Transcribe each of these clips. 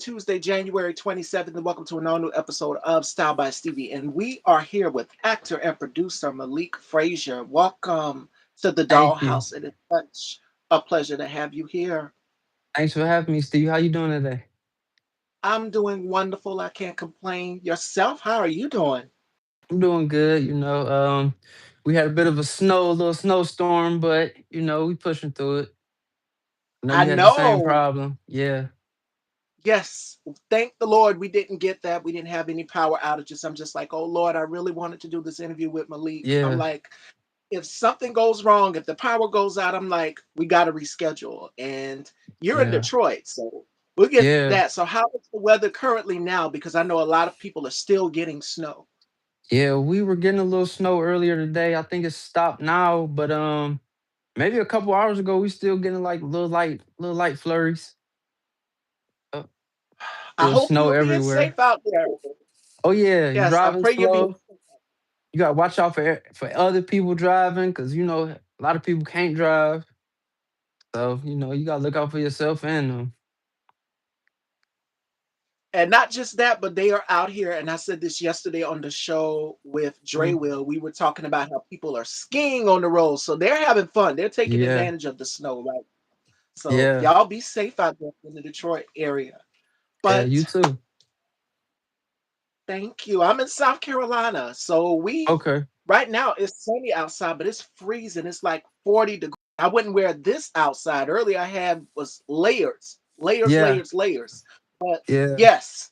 Tuesday, January 27th, and welcome to an all new episode of Style by Stevie. And we are here with actor and producer Malik Frazier. Welcome to the Thank you. Dollhouse. It is such a pleasure to have you here. Thanks for having me, Steve. How you doing today? I'm doing wonderful. I can't complain. Yourself, how are you doing? I'm doing good. We had a bit of a little snowstorm, but we pushing through it. I know I you had the same know. problem. Yeah, Yes, thank the Lord we didn't get that. We didn't have any power outages. I'm just like, oh Lord, I really wanted to do this interview with Malik. I'm yeah, like, if something goes wrong, if the power goes out, I'm like, we got to reschedule. And you're in yeah, Detroit, so we'll get to yeah, that. So, how is the weather currently now? Because I know a lot of people are still getting snow. yeah. We were getting a little snow earlier today. I think it's stopped now, but maybe a couple hours ago we still getting like little light flurries. Uh, I Still hope snow you're being safe everywhere. out there. Oh yeah, you Yes, I driving pray you're being. slow. You gotta watch out for other people driving, cause a lot of people can't drive. So, you gotta look out for yourself and them. And not just that, but they are out here. And I said this yesterday on the show with Dre Mhm. Will. We were talking about how people are skiing on the road. So they're having fun. They're taking Yeah. advantage of the snow, right? So Yeah. y'all be safe out there in the Detroit area. Yeah, you But too. thank you. I'm in South Carolina. So we Okay. right now it's sunny outside, but it's freezing. It's like 40 degrees. I wouldn't wear this outside. Earlier I had was layers, layers, Yeah. layers, layers. But Yeah. yes,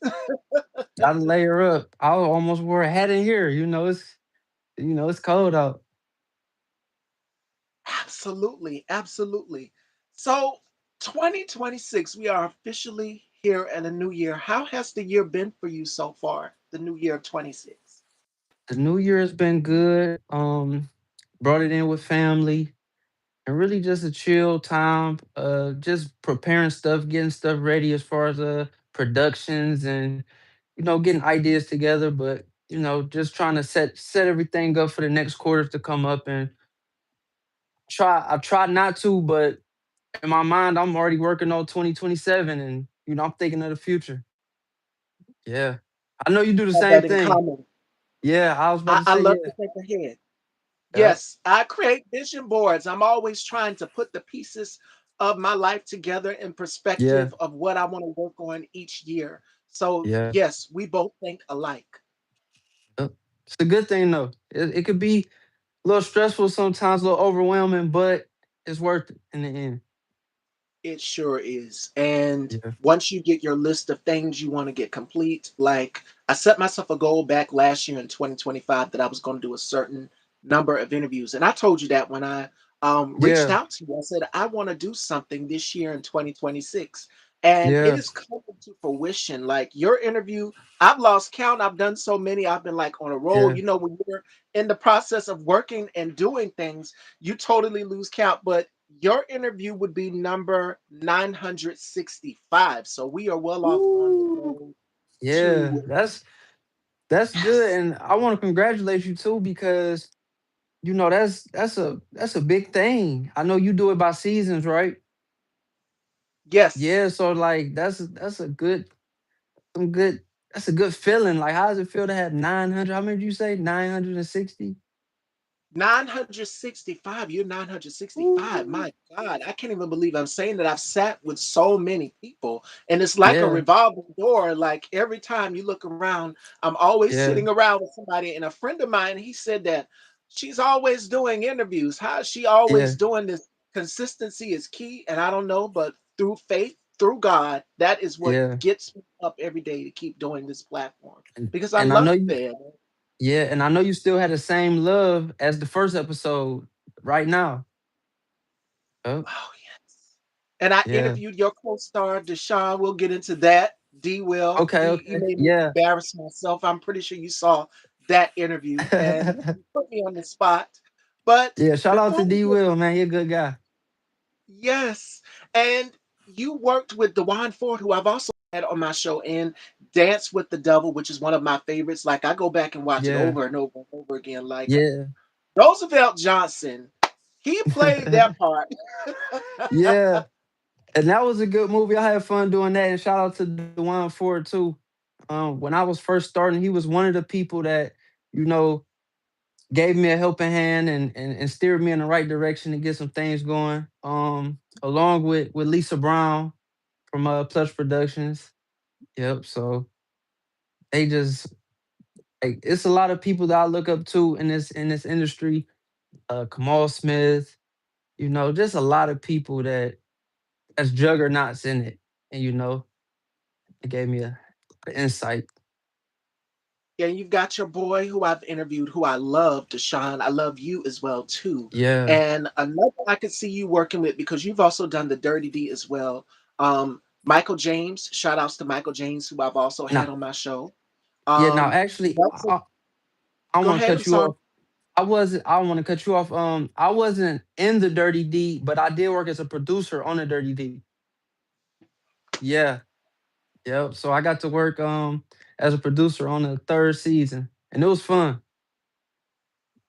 Gotta layer up. I almost wore a hat in here. It's cold out. absolutely, absolutely. So 2026, we are officially here in a new year. How has the year been for you so far? The new year of 26. The new year has been good. Brought it in with family and really just a chill time. Just preparing stuff, getting stuff ready as far as productions and getting ideas together, but just trying to set everything up for the next quarters to come up and I tried not to, but in my mind, I'm already working on 2027 and I'm thinking of the future. Yeah. I know you do the Have same that in thing. common. Yeah, I was about to I say, love to yeah. think ahead. Yep. Yes, I create vision boards. I'm always trying to put the pieces of my life together in Yeah. perspective of what I want to work on each year. So, Yeah. yes, we both think alike. Yep. It's a good thing though. It could be a little stressful sometimes, a little overwhelming, but it's worth it in the end. It sure is. And Yeah. once you get your list of things you want to get complete, like I set myself a goal back last year in 2025 that I was going to do a certain number of interviews. And I told you that when I reached Yeah. out to you, I said, I want to do something this year in 2026. And it Yeah. is coming to fruition. Like your interview, I've lost count. I've done so many. I've been like on a roll. Yeah. You know, when you're in the process of working and doing things, you totally lose count. But your interview would be number 965. So we are well off on the Ooh. road Yeah. to That's good. yes, And I want to congratulate you too because that's a big thing. I know you do it by seasons, right? yes, Yeah, so like that's a good some good that's a good feeling. Like how does it feel to have 900? How many did you say? 960? 965. You're 965. Ooh. My God, I can't even believe I'm saying that. I've sat with so many people, and it's like a Yeah. revolving door. Like every time you look around, I'm always Yeah. sitting around with somebody. And a friend of mine, he said that she's always doing interviews. How is she always Yeah. doing this? Consistency is key, and I don't know, but through faith, through God, that is what Yeah. gets me up every day to keep doing this platform And, because I and I love know it you there. yeah, and I know you still had the same love as the first episode right now. Oh, Oh, yes. And I yeah. interviewed your co-star, Deshaun. We'll get into that. D will. Okay, He okay. made me Yeah. embarrass myself. I'm pretty sure you saw that interview and you put me on the spot. But Yeah, shout out to before we D get Will, man. You're a good guy. yes, and you worked with Dewan Ford, who I've also had on my show, and Dance with the Devil, which is one of my favorites. Like I go back and watch it Yeah. over and over and over again. Like Yeah. Roosevelt Johnson, he played that part. Yeah. And that was a good movie. I had fun doing that. And shout out to Dewan for it too. When I was first starting, he was one of the people that, you know, gave me a helping hand and steered me in the right direction to get some things going. Along with Lisa Brown from Plush Productions. Yep. So they just like it's a lot of people that I look up to in this industry. Kamal Smith, just a lot of people that's juggernauts in it. And it gave me a insight. Yeah, you've got your boy who I've interviewed, who I love, Deshaun. I love you as well too. Yeah. And another I could see you working with because you've also done the Dirty D as well. Michael James, shout outs to Michael James, who I've also had Now, on my show. yeah, now You've actually, also I go want to ahead. I'm cut you sorry. off. I don't want to cut you off. I wasn't in the Dirty D, but I did work as a producer on the Dirty D. Yeah. Yep. So I got to work as a producer on the third season. And it was fun.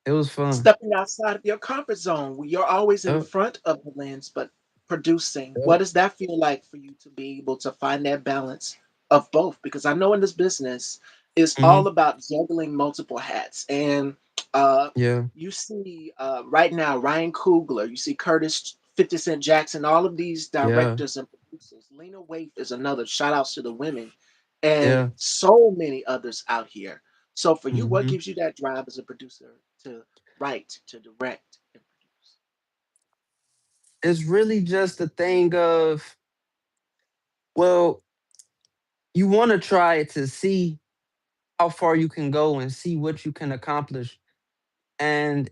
It was fun. Stepping outside of your comfort zone. You're always in Yep. front of the lens, but producing. What Yep. does that feel like for you to be able to find that balance of both? Because I know in this business, it's Hmm. all about juggling multiple hats. And uh, Yeah. you see right now Ryan Coogler, you see Curtis 50 Cent Jackson, all of these Yeah. directors and producers. Lena Waithe is another. Shout outs to the women. And Yeah. so many others out here. So for you, what Hmm. gives you that drive as a producer to write, to direct, and produce? It's really just a thing of, well, you want to try to see how far you can go and see what you can accomplish. And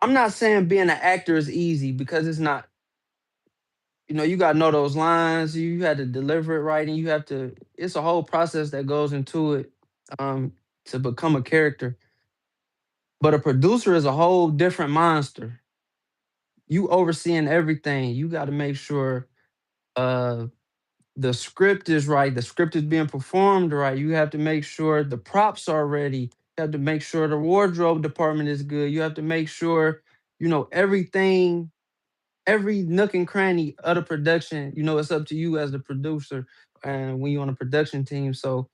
I'm not saying being an actor is easy because it's not. You got to know those lines, you had to deliver it right, and it's a whole process that goes into it um, to become a character. But a producer is a whole different monster. You overseeing everything. You got to make sure uh, the script is right, the script is being performed right. You have to make sure the props are ready. You have to make sure the wardrobe department is good. You have to make sure, everything, every nook and cranny of the production, it's up to you as the producer and when you're on a production team. So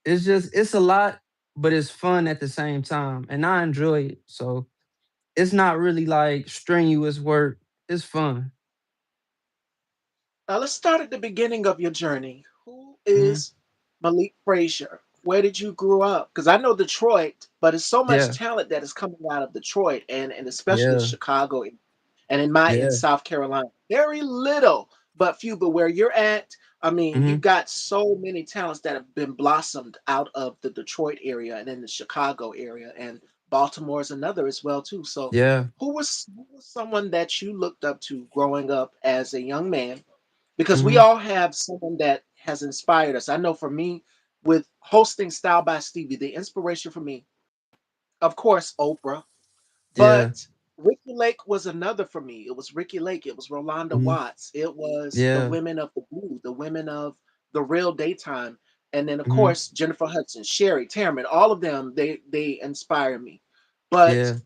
it's a lot, but it's fun at the same time. And I enjoy it. So it's not really like strenuous work. It's fun. Now let's start at the beginning of your journey. Who Mhm. is Malik Frazier? Where did you grow up? Because I know Detroit, but it's so much Yeah. talent that is coming out of Detroit and especially Yeah. Chicago and in my in Yeah. South Carolina. Very little, but few. But where you're at, I mean, you've Hmm. got so many talents that have been blossomed out of the Detroit area and in the Chicago area, and Baltimore is another as well too. So, Yeah. who was someone that you looked up to growing up as a young man? Because we Hmm. all have someone that has inspired us. I know for me, with hosting Style by Stevie, the inspiration for me, of course, Oprah, Yeah. but Ricky Lake was another for me. It was Ricky Lake. It was Rolanda Hmm. Watts. It was the Yeah. women of the blue, the women of the real daytime. And then of Hmm. course Jennifer Hudson, Sherry, Tamron, all of them, they inspire me. But Yeah.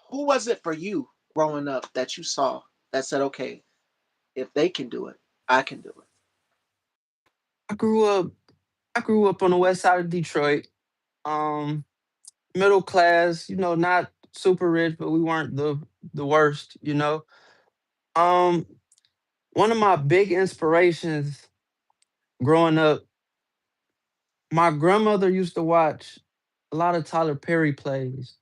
who was it for you growing up that you saw that said, okay, if they can do it, I can do it? I grew up I grew up on the west side of Detroit. Um, Middle class, not super rich, but we weren't the worst. Um, One of my big inspirations growing up, my grandmother used to watch a lot of Tyler Perry plays,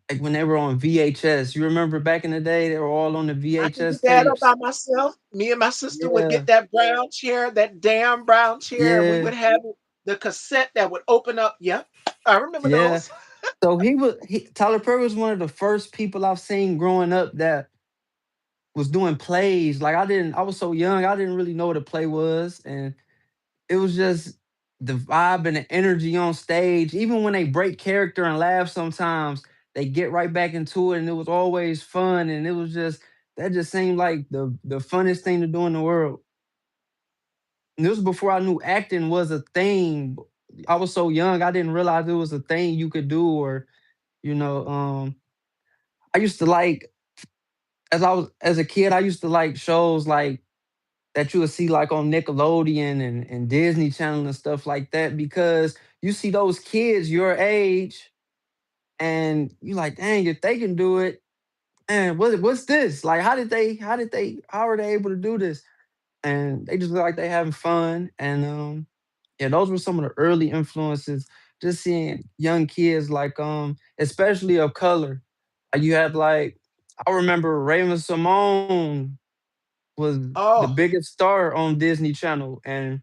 like when they were on VHS. You remember back in the day, they were all on the I can do VHS that all tapes. by myself. Me and my sister would get Yeah, that brown chair, that damn brown chair, and we yeah, would have the cassette that would open up. Yep, I remember yeah. those. So Tyler Perry was one of the first people I've seen growing up that was doing plays. Like I was so young, I didn't really know what a play was. And it was just the vibe and the energy on stage. Even when they break character and laugh sometimes, they get right back into it. And it was always fun. And it was just that just seemed like the funnest thing to do in the world. And this was before I knew acting was a thing. I was so young, I didn't realize it was a thing you could do, or, you know, um, I used to like as a kid, I used to like shows like that you would see like on Nickelodeon and Disney Channel and stuff like that, because you see those kids your age and you like, dang, if they can do it, and what's this? Like, how are they able to do this? And they just look like they having fun. And yeah, those were some of the early influences. Just seeing young kids like especially of color. Like you had like, I remember Raven Simone was the Oh, biggest star on Disney Channel, and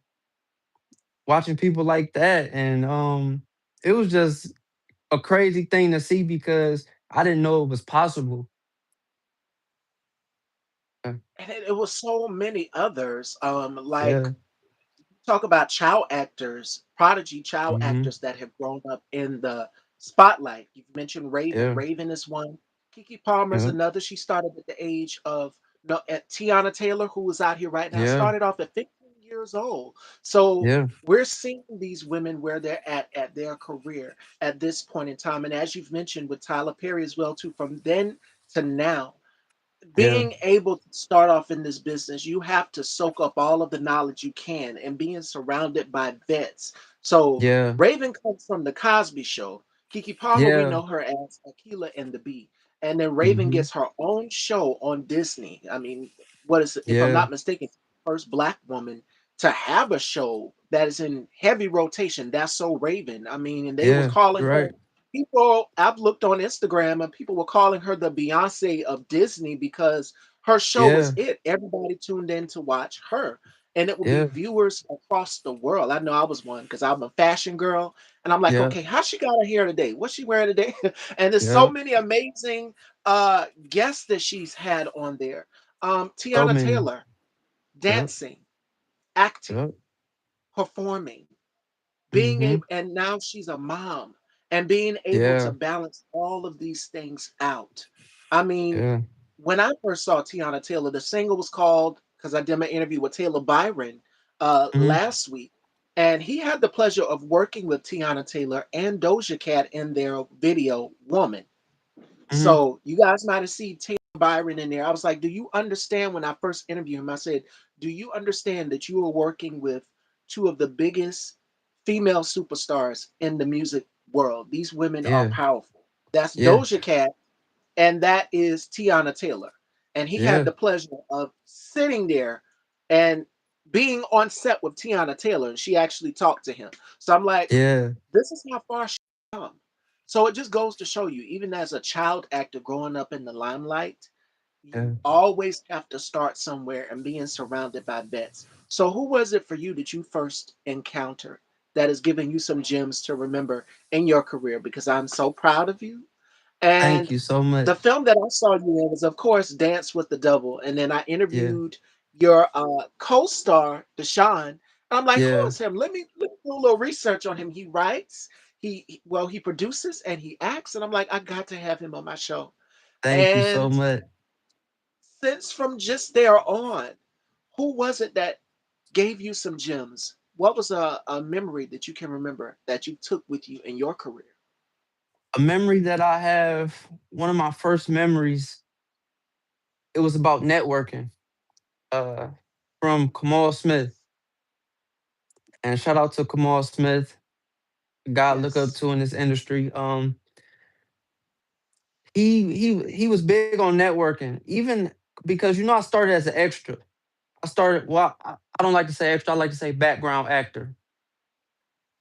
watching people like that, and it was just a crazy thing to see because I didn't know it was possible. Uh, and it was so many others. Like Yeah. talk about child actors, prodigy child Hmm. actors that have grown up in the spotlight. You've mentioned Raven. Yeah. Raven is one. Kiki Palmer is Yeah. another. She started at the age of no, at Tiana Taylor, who is out here right now, Yeah. started off at 15 years old. So Yeah. we're seeing these women where they're at their career at this point in time. And as you've mentioned with Tyler Perry as well, too, from then to now, Yeah. being able to start off in this business, you have to soak up all of the knowledge you can and being surrounded by vets. So Yeah. Raven comes from the Cosby Show. Kiki Palmer, we Yeah. know her as Akila and the Bee. And then Raven Hmm. gets her own show on Disney. I mean, what is it? If I'm Yeah. not mistaken, first black woman to have a show that is in heavy rotation. That's so Raven. I mean, and they was Yeah. calling You're her right. people. I've looked on Instagram and people were calling her the Beyonce of Disney because her show was Yeah. it. Everybody tuned in to watch her. And it would be Yeah. viewers across the world. I know I was one because I'm a fashion girl. And I'm like, Yeah. okay, how she got her hair today? What's she wearing today? And there's so Yeah. many amazing guests that she's had on there. So Tiana many. Taylor, Yep. dancing, acting, Yep. performing, being Hmm. able, and now she's a mom and being able to Yeah. balance all of these things out. I mean, Yeah. when I first saw Tiana Taylor, the single was called, because I did my interview with Taylor Byron Hmm. last week, and he had the pleasure of working with Tiana Taylor and Doja Cat in their video Woman. Hmm. So you guys might have seen Taylor Byron in there. I was like, do you understand when I first interviewed him? I said, do you understand that you are working with two of the biggest female superstars in the music world? These women are Yeah. powerful. That's Yeah. Doja Cat and that is Tiana Taylor. And he had Yeah. the pleasure of sitting there and being on set with Tiana Taylor, and she actually talked to him. So I'm like, Yeah. this is how far she come. So it just goes to show you, even as a child actor growing up in the limelight, you Yeah. always have to start somewhere and being surrounded by vets. So who was it for you that you first encountered that is giving you some gems to remember in your career? Because I'm so proud of you Thank and you so much. the film that I saw you in was, of course, Dance with the Devil. And then I Yeah. interviewed your co-star, Deshaun. And I'm like, who Yeah. is him? Let me do a little research on him. He writes, well, he produces and he acts. And I'm like, I got to have him on my show. Thank you so And much. since from just there on, who was it that gave you some gems? What was a memory that you can remember that you took with you in your career? A memory that I have, one of my first memories, it was about networking. Uh, from Kamal Smith. And shout out to Kamal Smith, a guy I look up Yes. to in this industry. He was big on networking, even because I started as an extra. I started well, I don't like to say extra, I like to say background actor.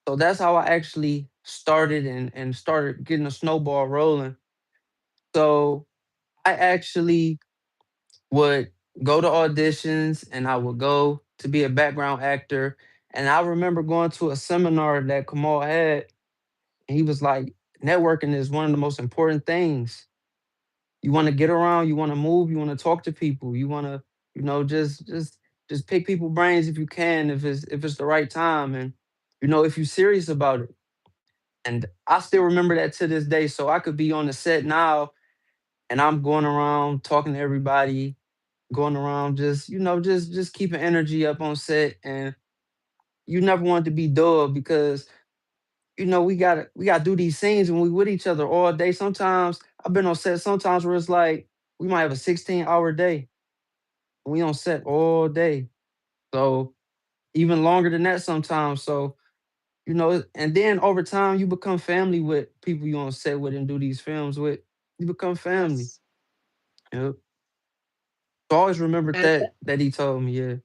So that's how I actually started and started getting a snowball rolling. So I actually would go to auditions and I would go to be a background actor. And I remember going to a seminar that Kamal had, and he was like, networking is one of the most important things. You want to get around, you want to move, you want to talk to people, you want to, just pick people brains if you can, if it's the right time, and if you're serious about it. And I still remember that to this day. So I could be on the set now and I'm going around talking to everybody, going around just keeping energy up on set. And you never want to be dull because we gotta do these scenes when we with each other all day. Sometimes I've been on set sometimes where it's like We might have a 16-hour day. We on set all day. So even longer than that sometimes. So, and then over time you become family with people you on set with and do these films with. You become family. Yes. Yep. So I always remembered And that he told me, yeah.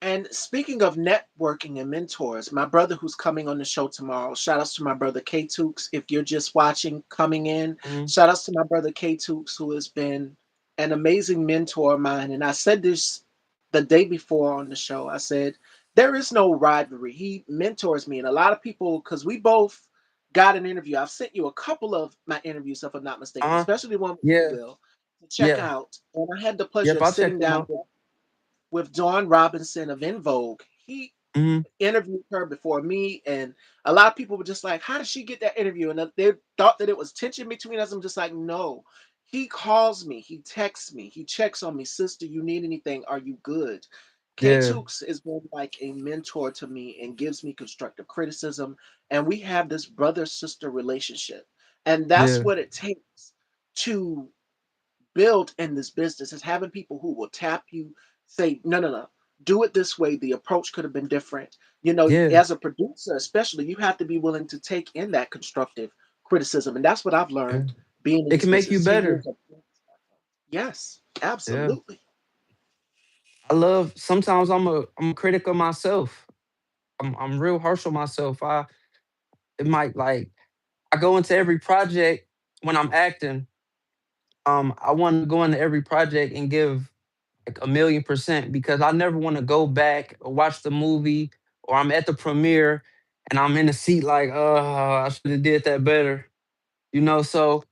And speaking of networking and mentors, my brother who's coming on the show tomorrow, shout outs to my brother K Tooks. If you're just watching, coming in, Mhm. shout outs to my brother K Tooks, who has been an amazing mentor of mine. And I said this the day before on the show. I said, there is no rivalry. He mentors me. And a lot of people, because we both got an interview, I've sent you a couple of my interviews, if I'm not mistaken, Uh-huh. especially the one with you, Yeah. Will, to check Yeah. out. And I had the pleasure Yep, of I sitting checked them down out. with Dawn Robinson of In Vogue. He Mhm. interviewed her before me, and a lot of people were just like, "How did she get that interview?" And they thought that it was tension between us. I'm just like, no. He calls me, he texts me, he checks on me, sister. You need anything? Are you good? K Yeah. Tooks is been like a mentor to me and gives me constructive criticism, and we have this brother sister relationship, and that's Yeah. what it takes to build in this business is having people who will tap you, say, no, no, no, do it this way. The approach could have been different. You know, Yeah. as a producer, especially, you have to be willing to take in that constructive criticism. And that's what I've Yeah. learned being in It this can make you business 10 years better. of yes, Yeah. absolutely. I love sometimes I'm a critic of myself. I'm real harsh on myself. It might like I go into every project when I'm acting. I want to go into every project and give like 1,000,000% because I never want to go back or watch the movie or I'm at the premiere and I'm in the seat like, I should have did that better. So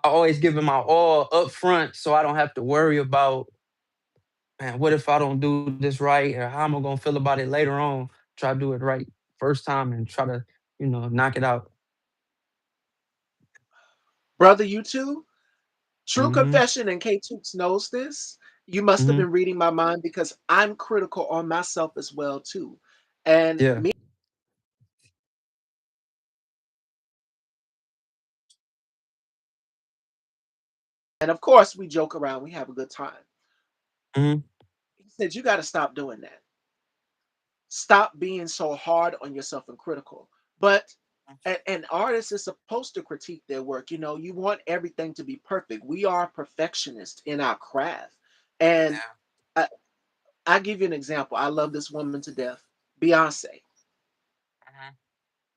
I always give it my all up front so I don't have to worry about, man, what if I don't do this right or how am I gonna feel about it later on? Try to do it right first time and try to, knock it out. Brother, you too? True Hmm. confession, and K Tooks knows this. You must have Hmm. been reading my mind because I'm critical on myself as well, too. And Yeah. me, and of course, we joke around, we have a good time. Hmm. He said, you got to stop doing that. Stop being so hard on yourself and critical. But an artist is supposed to critique their work. You know, you want everything to be perfect. We are perfectionists in our craft. And Yeah. I, I give you an example. I love this woman to death, Beyonce. Hmm.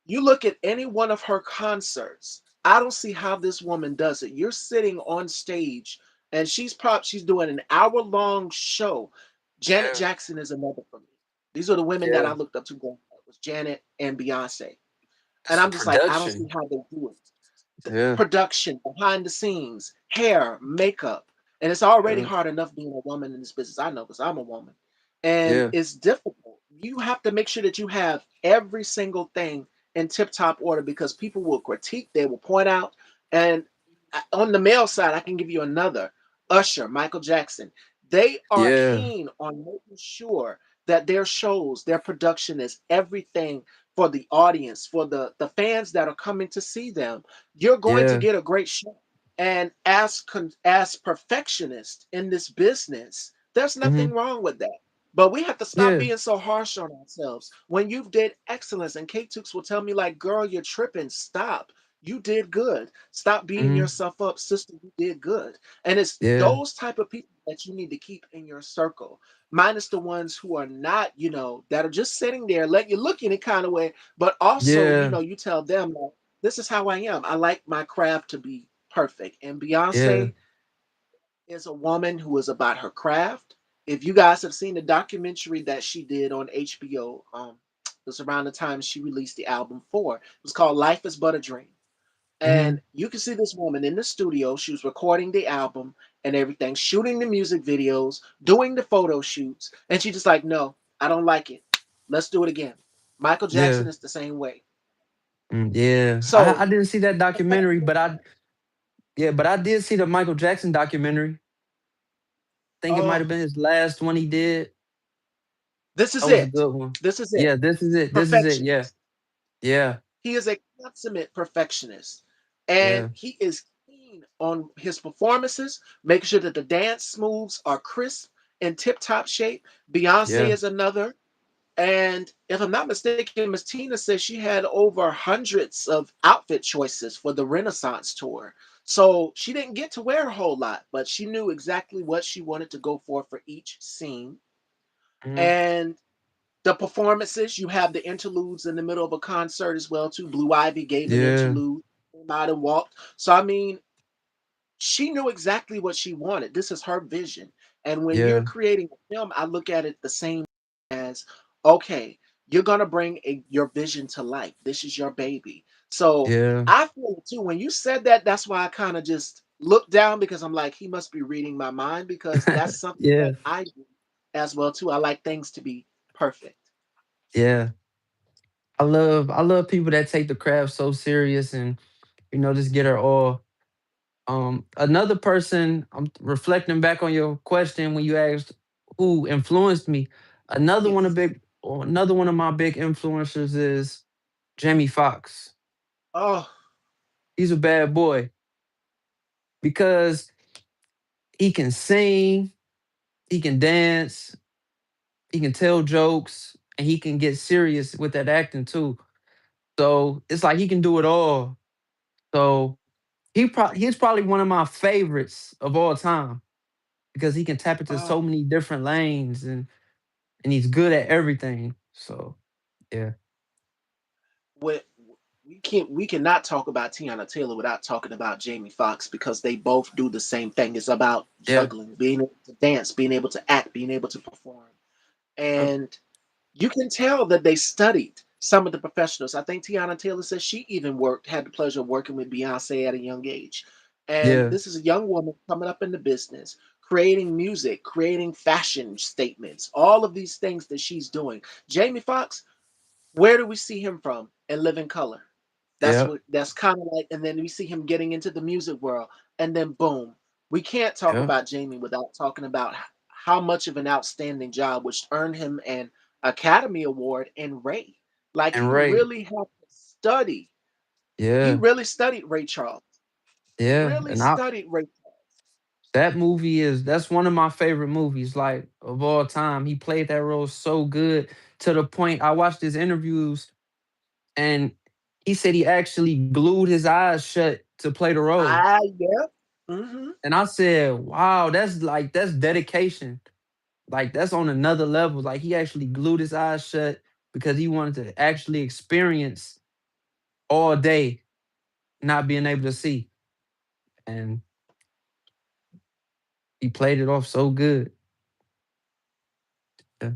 You look at any one of her concerts. I don't see how this woman does it. You're sitting on stage and she's doing an hour-long show. Janet Yeah. Jackson is another for me. These are the women that I Yeah. looked up to growing up. Was Janet and Beyonce. And That's a I'm just like, I don't see production. how they do it. The Yeah. production, behind the scenes, hair, makeup. And it's already Yeah. hard enough being a woman in this business. I know because I'm a woman. And Yeah. it's difficult. You have to make sure that you have every single thing in tip top order because people will critique, they will point out. And on the male side, I can give you another Usher, Michael Jackson. They are Yeah. keen on making sure that their shows, their production is everything for the audience, for the fans that are coming to see them. You're going to Yeah. get a great show. And as perfectionists in this business, there's nothing Hmm. wrong with that. But we have to stop Yeah. being so harsh on ourselves. When you've did excellence, and Kate Tooks will tell me, like, girl, you're tripping. Stop. You did good. Stop beating Hmm. yourself up, sister. You did good. And it's Yeah. those type of people that you need to keep in your circle. Minus the ones who are not, that are just sitting there, let you look in a kind of way, but also, Yeah. you tell them, like, this is how I am. I like my craft to be perfect. And Yeah. Beyonce is a woman who is about her craft. If you guys have seen the documentary that she did on HBO, it was around the time she released the album Four. It was called Life is But a Dream. And Hmm. you can see this woman in the studio. She was recording the album and everything, shooting the music videos, doing the photo shoots. And she just like, no, I don't like it. Let's do it again. Michael Yeah. Jackson is the same way. Yeah. I So didn't see that documentary, but I did see the Michael Jackson documentary. Think it might oh, have been his last one he did. this That is was a it. good one. This is it. Yeah, this is it. This is it. Yeah. Perfectionist. Yeah. He is a consummate perfectionist. And Yeah. he is keen on his performances, making sure that the dance moves are crisp and tip top shape. Beyonce Yeah. is another. And if I'm not mistaken, Miss Tina says she had over hundreds of outfit choices for the Renaissance tour. So she didn't get to wear a whole lot, but she knew exactly what she wanted to go for each scene. Mhm. And the performances, you have the interludes in the middle of a concert as well too. Blue Ivy gave an Yeah. interlude, came out and walked. So I mean, she knew exactly what she wanted. This is her vision. And when you're Yeah. creating a film, I look at it the same as, okay, you're gonna bring your vision to life. This is your baby. So Yeah. I feel it too. When you said that, that's why I kind of just looked down because I'm like, he must be reading my mind because that's something that Yeah. I do as well too. I like things to be perfect. Yeah. I love people that take the craft so serious and just get her all. Another person, I'm reflecting back on your question when you asked who influenced me. Yes. Another one of my big influencers is Jamie Foxx. Oh, He's a bad boy because he can sing, he can dance, he can tell jokes, and he can get serious with that acting too. So it's like he can do it all. So he's probably one of my favorites of all time because he can tap into oh. so many different lanes and he's good at everything. So yeah, What we cannot talk about Tiana Taylor without talking about Jamie Foxx because they both do the same thing. It's about yeah, juggling, being able to dance, being able to act, being able to perform. yep, And you can tell that they studied some of the professionals. I think Tiana Taylor says she even had the pleasure of working with Beyonce at a young age. And yeah, this is a young woman coming up in the business, creating music, creating fashion statements, all of these things that she's doing. Jamie Foxx, where do we see him from? In Living Color. yep, That's kind of like, and then we see him getting into the music world, and then boom, we can't talk yep. about Jamie without talking about how much of an outstanding job, which earned him an Academy Award in Ray. Like And Ray, he yeah, really studied Ray Charles, yeah, really and I studied Ray Charles. that movie that's one of my favorite movies like of all time. He played that role so good to the point I watched his interviews and he said he actually glued his eyes shut to play the role. Yeah. Hmm. And I said, "Wow, that's dedication. Like that's on another level. Like he actually glued his eyes shut because he wanted to actually experience all day not being able to see. And he played it off so good." Yeah.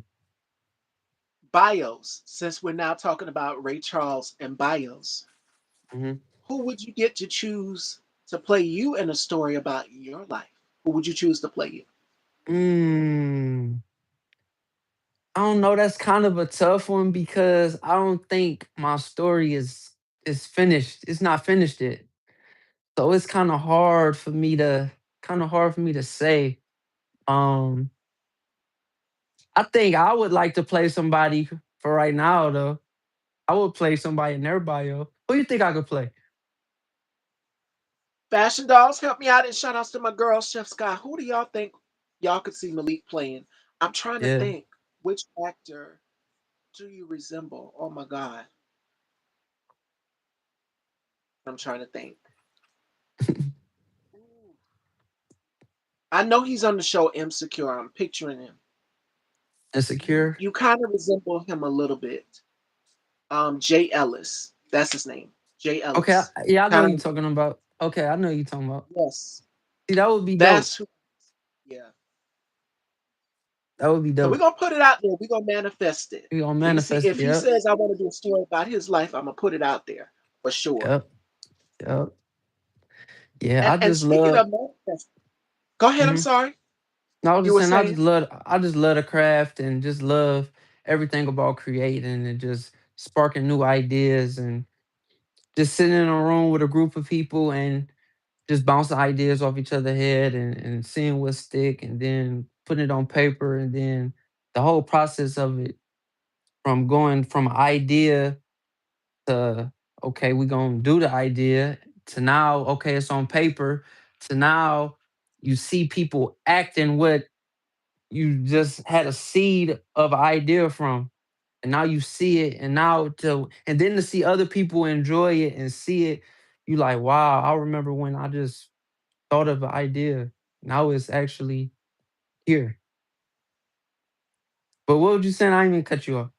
Bios, since we're now talking about Ray Charles and bios, Mhm. who would you get to choose to play you in a story about your life? Who would you choose to play you? Mm, I don't know. That's kind of a tough one because I don't think my story is finished. It's not finished yet. So it's kind of hard for me to say. Um, I think I would like to play somebody for right now though. I would play somebody in their bio. Who you think I could play? Fashion dolls, help me out and shout outs to my girl, Chef Scott. Who do y'all think y'all could see Malik playing? I'm trying to Yeah. think which actor do you resemble? Oh my God. I'm trying to think. Ooh. I know he's on the show Insecure. I'm picturing him. You Insecure. you kind of resemble him a little bit. Jay Ellis. That's his name. Jay Okay, Ellis. yeah, I know Kind who you of talking about. Okay, I know who you talking about. yes. See, that would be dope. That's who. Yeah. That would be So we're dope. gonna put it out there. We're gonna manifest it. We gonna Let me see manifest. if he Yep. says I want to do a story about his life. I'm gonna put it out there for sure. Yep. Yep. Yeah, I And just speaking love. of manifest, go ahead. I'm Mhm. sorry. No, I was You just were saying saying I just love the craft and just love everything about creating and just sparking new ideas and just sitting in a room with a group of people and just bouncing ideas off each other's head and seeing what stick and then putting it on paper and then the whole process of it from going from idea to okay, we're gonna do the idea to now, okay, it's on paper, to now you see people acting what you just had a seed of idea from. And now you see it, and now to and then to see other people enjoy it and see it, you like, wow, I remember when I just thought of an idea. Now it's actually here. But what would you say? I didn't even cut you off.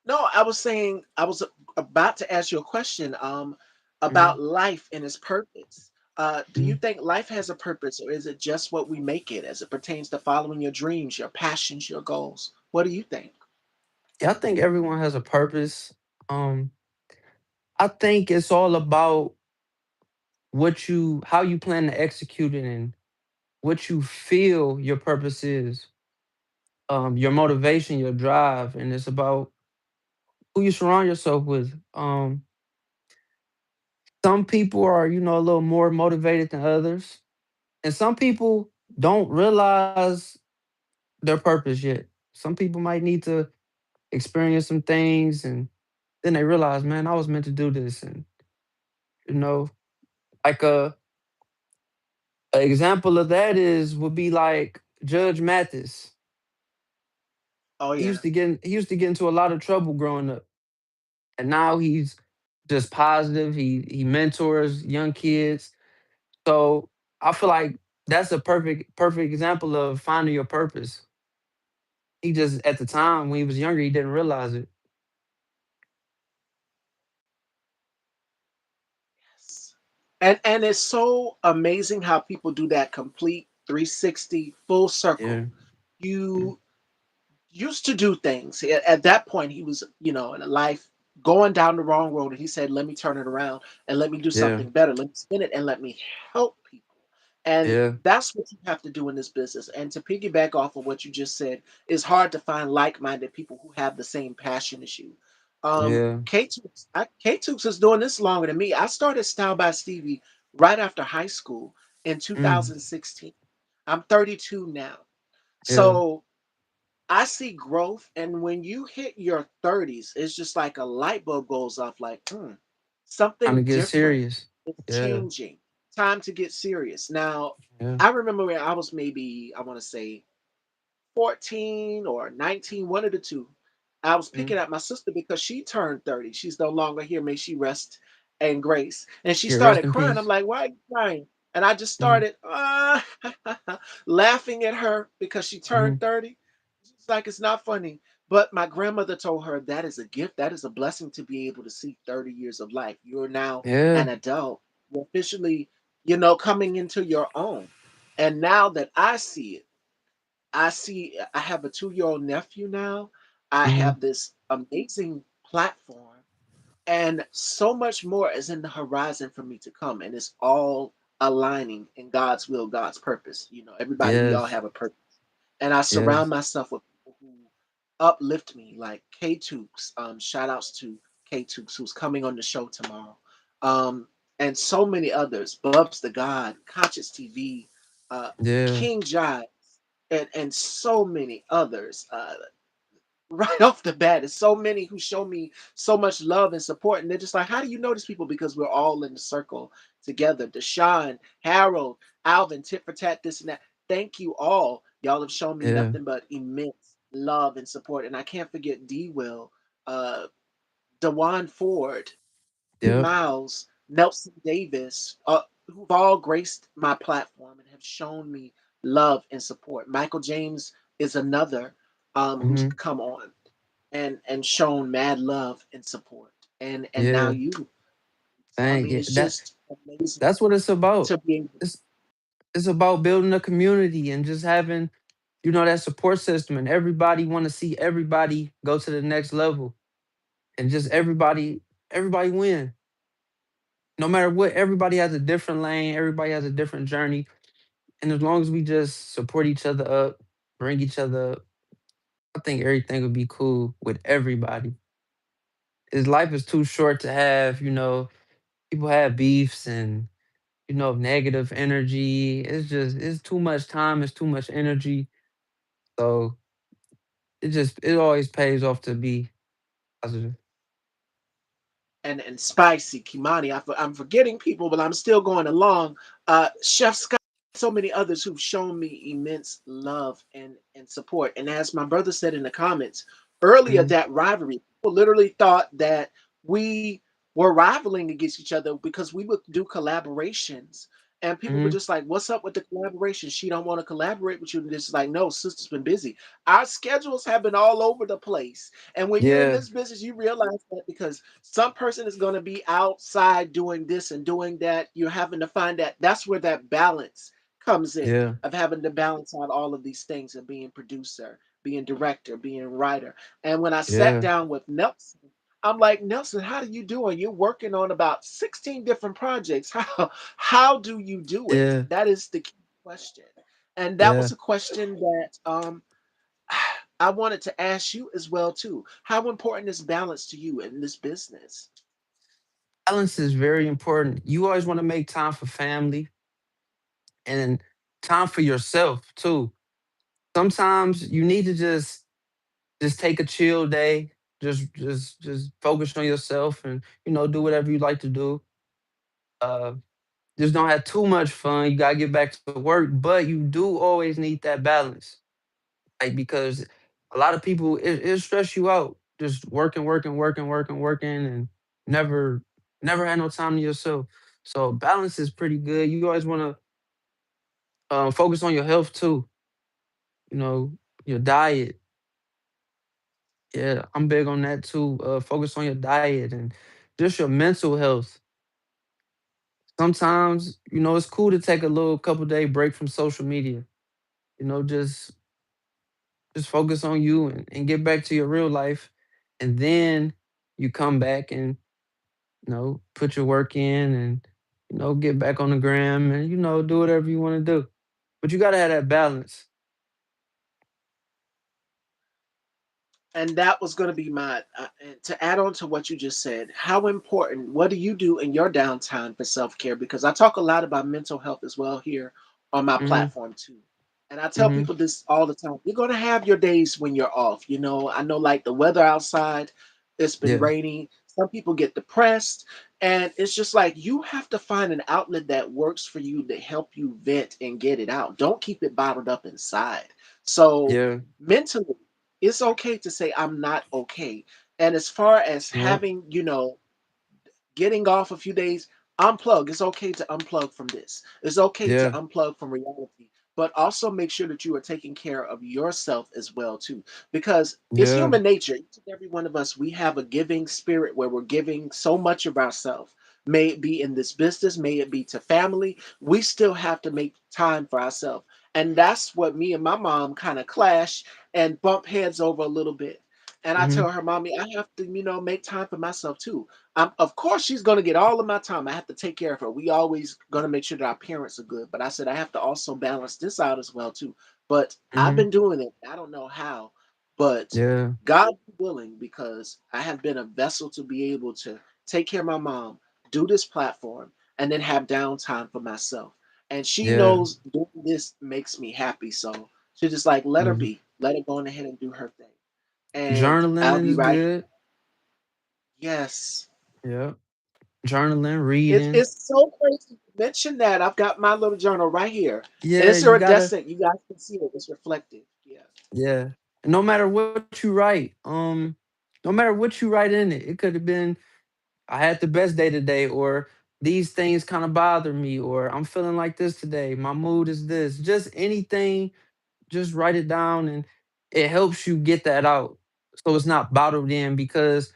No, I was saying I was about to ask you a question Mhm, about life and its purpose. Do you mhm. think life has a purpose, or is it just what we make it as it pertains to following your dreams, your passions, your goals? What do you think? Yeah, I think everyone has a purpose. Um, I think it's all about how you plan to execute it and what you feel your purpose is, your motivation, your drive, and it's about who you surround yourself with. Some people are, a little more motivated than others, and some people don't realize their purpose yet. Some people might need to experience some things, and then they realize, man, I was meant to do this, and you know, like a example of that is would be like Judge Mathis. Oh yeah. He used to get into a lot of trouble growing up, and now he's just positive. He mentors young kids. So I feel like that's a perfect example of finding your purpose. He just at the time when he was younger, he didn't realize it. Yes. And it's so amazing how people do that complete 360 full Yeah, circle. yeah, You used to do things. At that point, he was, in a life going down the wrong road, and he said, "Let me turn it around and let me do yeah, something better. Let me spin it and let me help people." And yeah, that's what you have to do in this business. And to piggyback off of what you just said, it's hard to find like-minded people who have the same passion as you. yeah. K-Tubes is doing this longer than me. I started Style by Stevie right after high school in Mm, 2016. I'm 32 now. yeah. So I see growth, and when you hit your 30s, it's just like a light bulb goes off like, Time to something get different serious. is Yeah, changing. Time to get serious. Now, yeah. I remember when I was maybe, I want to say 14 or 19, one of the two. I was Mm. picking at my sister because she turned 30. She's no longer here. May she rest and grace. And she Yeah, rest started in crying. I'm peace. like, why are you crying? And I just Mm, started laughing at her because she turned mhm. 30. She's like, it's not funny. But my grandmother told her that is a gift. That is a blessing to be able to see 30 years of life. You're now an Yeah. adult. You're officially, coming into your own. And now that I have a 2-year old nephew now. I Mhm. have this amazing platform, and so much more is in the horizon for me to come. And it's all aligning in God's will, God's purpose. Everybody, we all Yes. have a purpose. And I Yes. surround myself with people who uplift me, like K Tukes. Shout outs to K Tukes, who's coming on the show tomorrow. Um, and so many others. Bubs the God, Conscious TV, uh, Yeah. King Jai, and so many others. Right off the bat, there's so many who show me so much love and support, and they're just like, "How do you know these people?" Because we're all in the circle together. Deshaun, Harold, Alvin, tit for tat, this and that. Thank you all. Y'all have shown me Yeah. nothing but immense love and support, and I can't forget D. Will, uh, Dewan Ford, Yep. Miles, Nelson Davis, who've all graced my platform and have shown me love and support. Michael James is another who's Mhm. come on and shown mad love and support. And now Yeah. you. So I Thank mean, you. it's just amazing That's what it's about. to be able. It's it's about building a community and just having, that support system, and everybody want to see everybody go to the next level, and just everybody win. No matter what, everybody has a different lane, everybody has a different journey, and as long as we just support each other up, bring each other up, I think everything would be cool with everybody. His life is too short to have, people have beefs and negative energy. It's too much time, it's too much energy. So it always pays off to be positive. and Spicy, Kimani. I'm forgetting people, but I'm still going along. Chef Scott, so many others who've shown me immense love and support. And as my brother said in the comments earlier, Mhm. that rivalry, people literally thought that we were rivaling against each other because we would do collaborations. And people were Mhm. just like, "What's up with the collaboration? She don't want to collaborate with you." And it's like, "No, sister's been busy. Our schedules have been all over the place." And when you're in Yeah. this business, you realize that because some person is going to be outside doing this and doing that, you're having to find that that's where that balance comes in Yeah. of having to balance out all of these things of being producer, being director, being writer. And when I sat Yeah. down with Nelson, I'm like, Nelson, how do you do it? You're working on about 16 different projects. How do you do it? Yeah. That is the key question. And that Yeah. was a question that I wanted to ask you as well too. How important is balance to you in this business? Balance is very important. You always want to make time for family and time for yourself too. Sometimes you need to just take a chill day, just focus on yourself and do whatever you like to do. Uh just don't have too much fun. You gotta get back to work, but you do always need that balance. Like because a lot of people it stress you out just working, working, working, working, working and never never had no time to yourself. So balance is pretty good. You always wanna focus on your health too, you know, your diet. Yeah, I'm big on that too. Focus on your diet and just your mental health. Sometimes, it's cool to take a little couple day break from social media. You know, just focus on you and get back to your real life. And then you come back and, put your work in and, get back on the gram and, do whatever you want to do. But you gotta have that balance. And that was going to be my and to add on to what you just said. How important? What do you do in your downtime for self care? Because I talk a lot about mental health as well here on my Hmm. platform too. And I tell Hmm. people this all the time. You're going to have your days when you're off. I know like the weather outside, it's been Yeah. raining. Some people get depressed. And it's just like you have to find an outlet that works for you to help you vent and get it out. Don't keep it bottled up inside. So, Yeah. mentally, it's okay to say I'm not okay. And as far as Yep. having, getting off a few days, unplug. It's okay to unplug from this. It's okay to Yeah. unplug from reality, but also make sure that you are taking care of yourself as well too, because it's Yeah. human nature. Each and every one of us, we have a giving spirit where we're giving so much of ourselves. May it be in this business, may it be to family, we still have to make time for ourselves. And that's what me and my mom kind of clash and bump heads over a little bit. And I Hmm. tell her, Mommy, I have to, make time for myself too. Of course, she's going to get all of my time. I have to take care of her. We always going to make sure that our parents are good. But I said I have to also balance this out as well too. But I've Hmm. been doing it. I don't know how, but Yeah. God be willing, because I have been a vessel to be able to take care of my mom, do this platform, and then have downtime for myself. And she Yeah. knows doing this makes me happy. So she just like let her Hmm. be, let her go on ahead and do her thing. And I'll Journaling be is right. good. Yes. Yeah. Journaling, It's reading. it's so crazy you mention that. I've got my little journal right here, and Yeah, it's you gotta. iridescent. You guys can see it. It's reflective. Yeah. Yeah. And no matter what you write, no matter what you write in it, it could have been I had the best day today, or these things kind of bother me, or I'm feeling like this today. My mood is this. Just anything, just write it down and it helps you get that out. So it's not bottled in because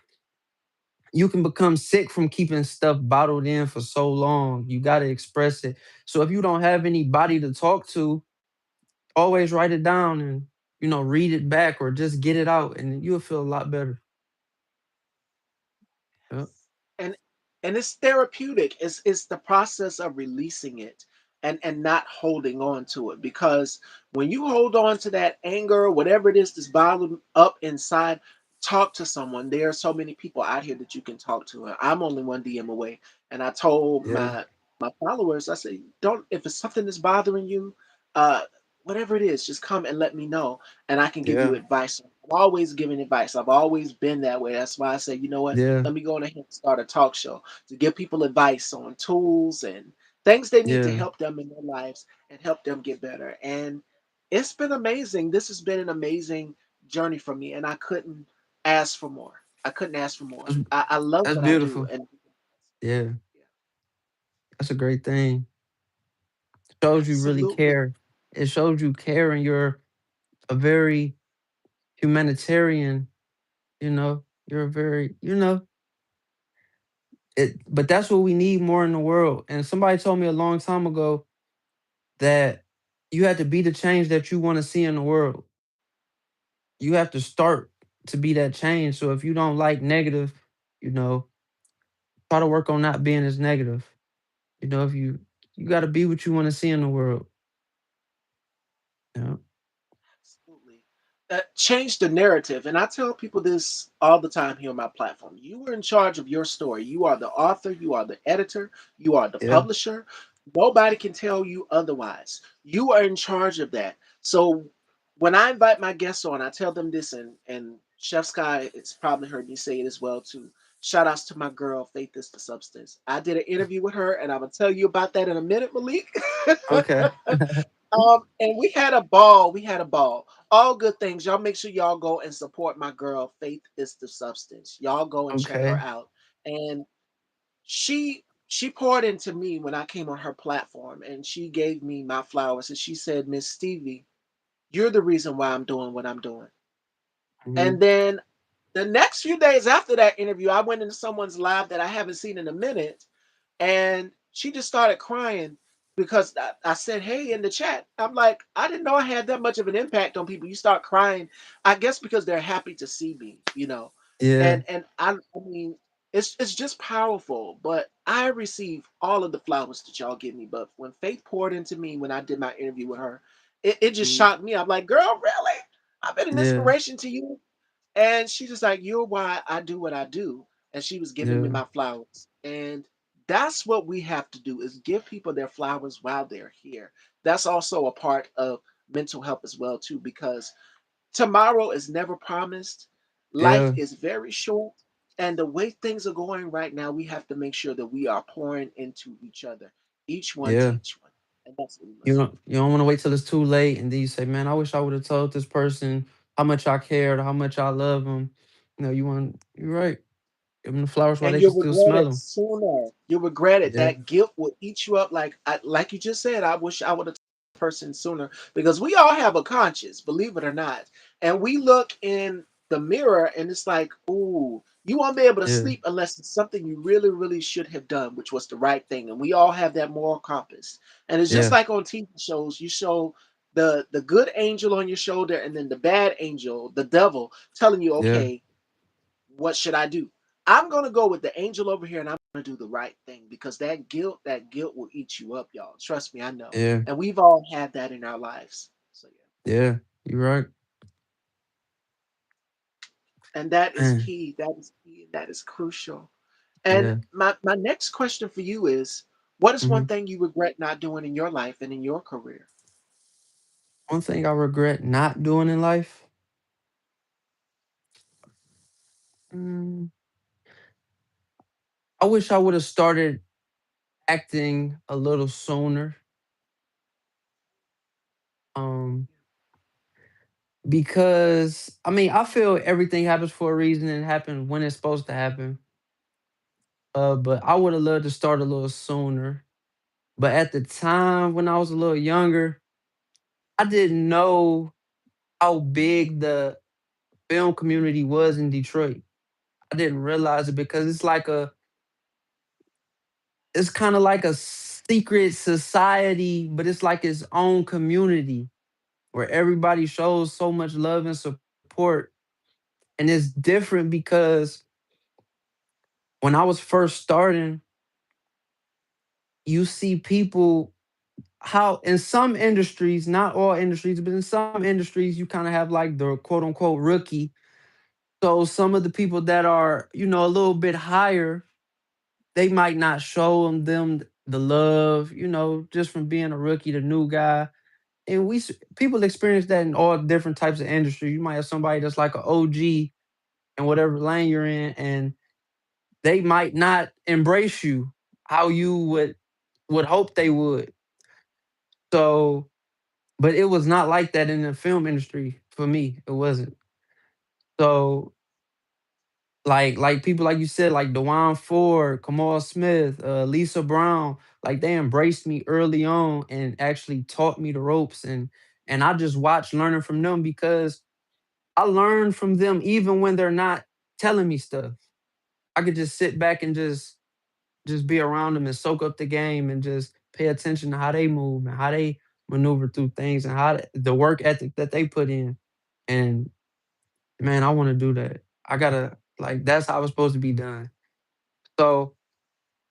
you can become sick from keeping stuff bottled in for so long. You got to express it. So if you don't have anybody to talk to, always write it down and read it back or just get it out and you'll feel a lot better. Yep. and and it's therapeutic. It's the process of releasing it and not holding on to it, because when you hold on to that anger, whatever it is that's bottling up inside, talk to someone. There are so many people out here that you can talk to. I'm only one DM away, and I told Yeah. my followers, I say, don't, if it's something that's bothering you, uh whatever it is, just come and let me know, and I can give you Yeah. advice. I'm always giving advice. I've always been that way. That's why I say, you know what? Yeah. Let me go on ahead and start a talk show to give people advice on tools and things they need to Yeah. help them in their lives and help them get better. And it's been amazing. This has been an amazing journey for me, and I couldn't ask for more. I couldn't ask for more. That's I love that's what I do, beautiful. and Yeah. yeah, That's a great thing. Shows you really absolutely. care. It shows you care and you're a very humanitarian, you're a very, it, but that's what we need more in the world. And somebody told me a long time ago that you have to be the change that you want to see in the world. You have to start to be that change. So if you don't like negative, you know, try to work on not being as negative. If you got to be what you want to see in the world. Yeah. Absolutely. Change the narrative. And I tell people this all the time here on my platform. You are in charge of your story. You are the author, you are the editor, you are the Yeah. publisher. Nobody can tell you otherwise. You are in charge of that. So when I invite my guests on, I tell them this, and Chef Sky has probably heard me say it as well too. Shout outs to my girl, Faith is the Substance. I did an interview with her, and I'm gonna tell you about that in a minute, Malik. Okay. And we had a ball. We had a ball. All good things. Y'all make sure y'all go and support my girl. Faith is the Substance. Y'all go and check her Okay. out. And she poured into me when I came on her platform, and she gave me my flowers. And she said, Miss Stevie, you're the reason why I'm doing what I'm doing. And Hmm. then the next few days after that interview, I went into someone's live that I haven't seen in a minute, and she just started crying because I said, "Hey," in the chat. I'm like, I didn't know I had that much of an impact on people. You start crying, I guess because they're happy to see me. Yeah. I mean, it's just powerful. But I receive all of the flowers that y'all give me. But when Faith poured into me when I did my interview with her, it just Mhm. shocked me. I'm like, girl, really? I've been an Yeah. inspiration to you. And she's just like, you're why I do what I do. And she was giving me Yeah. my flowers. And that's what we have to do is give people their flowers while they're here. That's also a part of mental health as well, too, because tomorrow is never promised. Life Yeah. is very short. And the way things are going right now, we have to make sure that we are pouring into each other, each one to Yeah. each one. And that's what we You must do. don't you don't want to wait till it's too late and then you say, "Man, I wish I would have told this person how much I cared, or how much I love them." You're right. Give them the flowers while And they can you'll still regret smell it them. sooner. You'll regret it. Yeah. That guilt will eat you up. Like you just said, I wish I would have told the person sooner because we all have a conscience, believe it or not. And we look in the mirror and it's like, ooh, you won't be able to Yeah. sleep unless it's something you really, really should have done, which was the right thing. And we all have that moral compass. And it's just Yeah. like on TV shows, you show the good angel on your shoulder and then the bad angel, the devil, telling you, Yeah. okay, what should I do? I'm gonna go with the angel over here and I'm gonna do the right thing because that guilt will eat you up, y'all. Trust me, I know. Yeah. And we've all had that in our lives. So yeah. Yeah. You're right. And that is Man. key. That is key. That is crucial. And Yeah. my next question for you is what is one Hmm. thing you regret not doing in your life and in your career? One thing I regret not doing in life. mm, I wish I would have started acting a little sooner. Um, because I mean, I feel everything happens for a reason and happens when it's supposed to happen. But I would have loved to start a little sooner. But at the time when I was a little younger, I didn't know how big the film community was in Detroit. I didn't realize it because it's kind of like a secret society, but it's like its own community where everybody shows so much love and support. And it's different because when I was first starting, you see people how in some industries, not all industries, but in some industries, you kind of have like the quote unquote rookie. So some of the people that are, a little bit higher, they might not show them the love, just from being a rookie, the new guy. and people experience that in all different types of industry. You might have somebody that's like an OG in whatever lane you're in, and they might not embrace you how you would hope they would. So, but it was not like that in the film industry for me. It wasn't. So, like people like you said, like Dewan Ford, Kamal Smith, Lisa Brown, like they embraced me early on and actually taught me the ropes, and I just watched learning from them because I learn from them even when they're not telling me stuff. I could just sit back and just be around them and soak up the game and just pay attention to how they move and how they maneuver through things and how the work ethic that they put in. And man, I want to do that. I gotta like that's how it's supposed to be done. So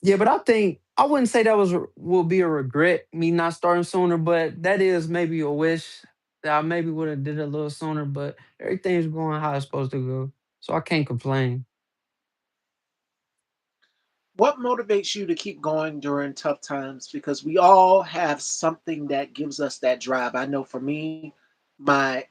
yeah, but I think I wouldn't say that will be a regret me not starting sooner, but that is maybe a wish that I maybe would have did it a little sooner. But everything's going how it's supposed to go, so I can't complain. What motivates you to keep going during tough times? Because we all have something that gives us that drive. I know for me, my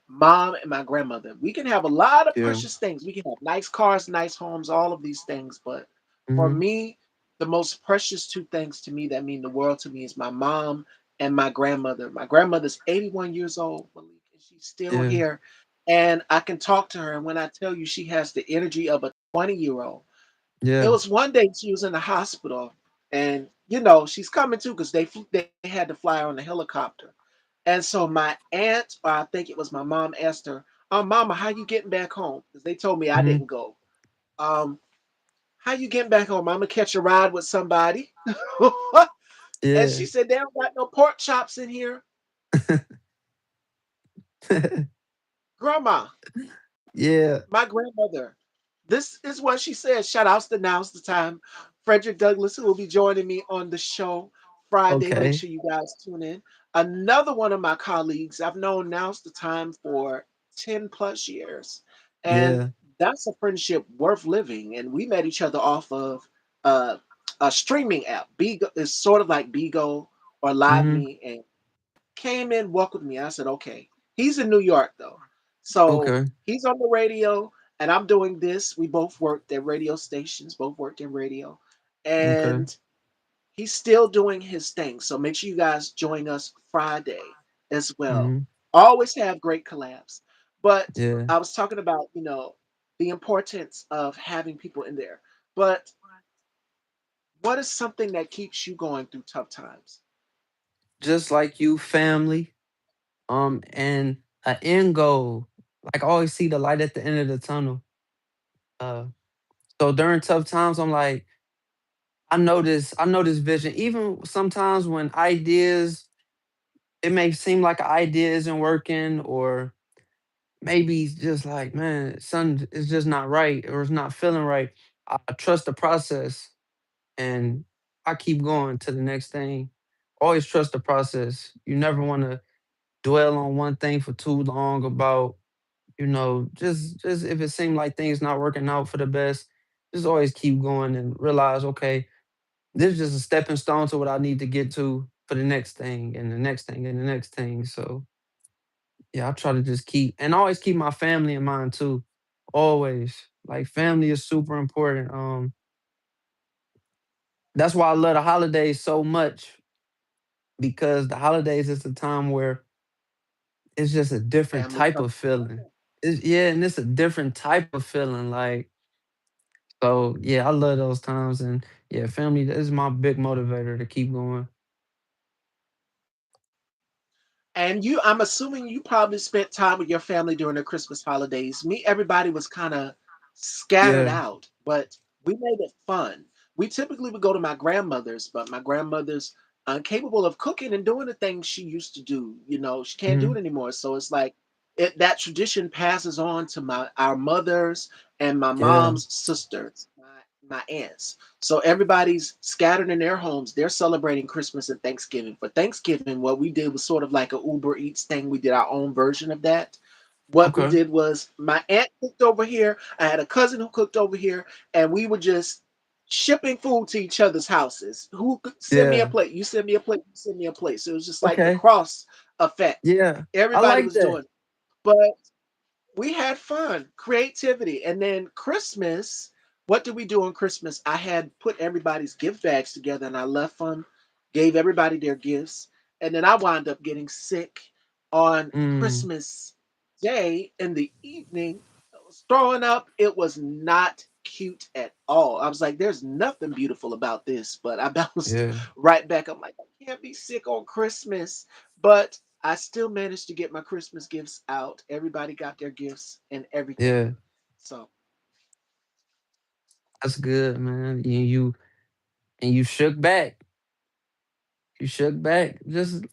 mom and my grandmother, we can have a lot of Yeah. precious things. We can have nice cars, nice homes, all of these things. But for Hmm. me, the most precious two things to me that mean the world to me is my mom and my grandmother. My grandmother's 81 years old, Malik, and she's still Yeah. here. And I can talk to her. And when I tell you she has the energy of a 20-year-old, it Yeah. was one day she was in the hospital, and she's coming too because they had to fly her on the helicopter. And so my aunt, or I think it was my mom, asked her, "Mama, how you getting back home?" Because they told me I Hmm. didn't go. Um, how you getting back home? I'm gonna catch a ride with somebody. And Yeah. she said, "They don't got no pork chops in here, Grandma." Yeah. My grandmother. This is what she said. Shout outs to Now's the Time. Frederick Douglass, who will be joining me on the show Friday. Make Okay. sure you guys tune in. Another one of my colleagues, I've known Now's the Time for 10 plus years. And Yeah. that's a friendship worth living. And we met each other off of uh, a streaming app. Bigo is sort of like Bigo or Live Hmm. Me. And came in, walked with me. I said, okay. He's in New York though. So Okay. he's on the radio and I'm doing this. We both worked at radio stations, both worked in radio. Okay. And he's still doing his thing. So make sure you guys join us Friday as well. Hmm. Always have great collabs. But Yeah. I was talking about, the importance of having people in there. But what is something that keeps you going through tough times? Just like you, family, and an end goal. Like I always see the light at the end of the tunnel. Uh, so during tough times, I'm like, I know this vision. Even sometimes when ideas, it may seem like an idea isn't working, or maybe it's just like, man, something is just not right, or it's not feeling right. I trust the process, and I keep going to the next thing. Always trust the process. You never want to dwell on one thing for too long about, just if it seemed like things not working out for the best, just always keep going and realize, okay, this is just a stepping stone to what I need to get to for the next thing and the next thing and the next thing. So yeah, I try to just keep and always keep my family in mind too. Always. Like family is super important. That's why I love the holidays so much, because the holidays is the time where it's just a different Family type comes of feeling. Yeah, and it's a different type of feeling. Like, so yeah, I love those times, and yeah, family is my big motivator to keep going. And I'm assuming you probably spent time with your family during the Christmas holidays. Me, everybody was kind of scattered Yeah. out, but we made it fun. We typically would go to my grandmother's, but my grandmother's incapable of cooking and doing the things she used to do. She can't do Hmm. it anymore. So it's like that tradition passes on to our mothers and my Yeah. mom's sisters, my aunts. So everybody's scattered in their homes. They're celebrating Christmas and Thanksgiving. For Thanksgiving, what we did was sort of like a Uber Eats thing. We did our own version of that. What we Okay. did was my aunt cooked over here. I had a cousin who cooked over here, and we were just shipping food to each other's houses. Who could send me a Yeah. plate? You send me a plate. You send me a plate. So it was just like the Okay. cross. effect. Yeah. I Everybody like was that. doing it. But we had fun, creativity. And then Christmas, what did we do on Christmas? I had put everybody's gift bags together and I left them, gave everybody their gifts. And then I wound up getting sick on Mm, Christmas Day in the evening. I was throwing up. It was not cute at all. I was like, there's nothing beautiful about this. But I bounced yeah. right back. I'm like, I can't be sick on Christmas. But I still managed to get my Christmas gifts out. Everybody got their gifts and everything. Yeah. So, That's good, man. You shook back. You shook back. Just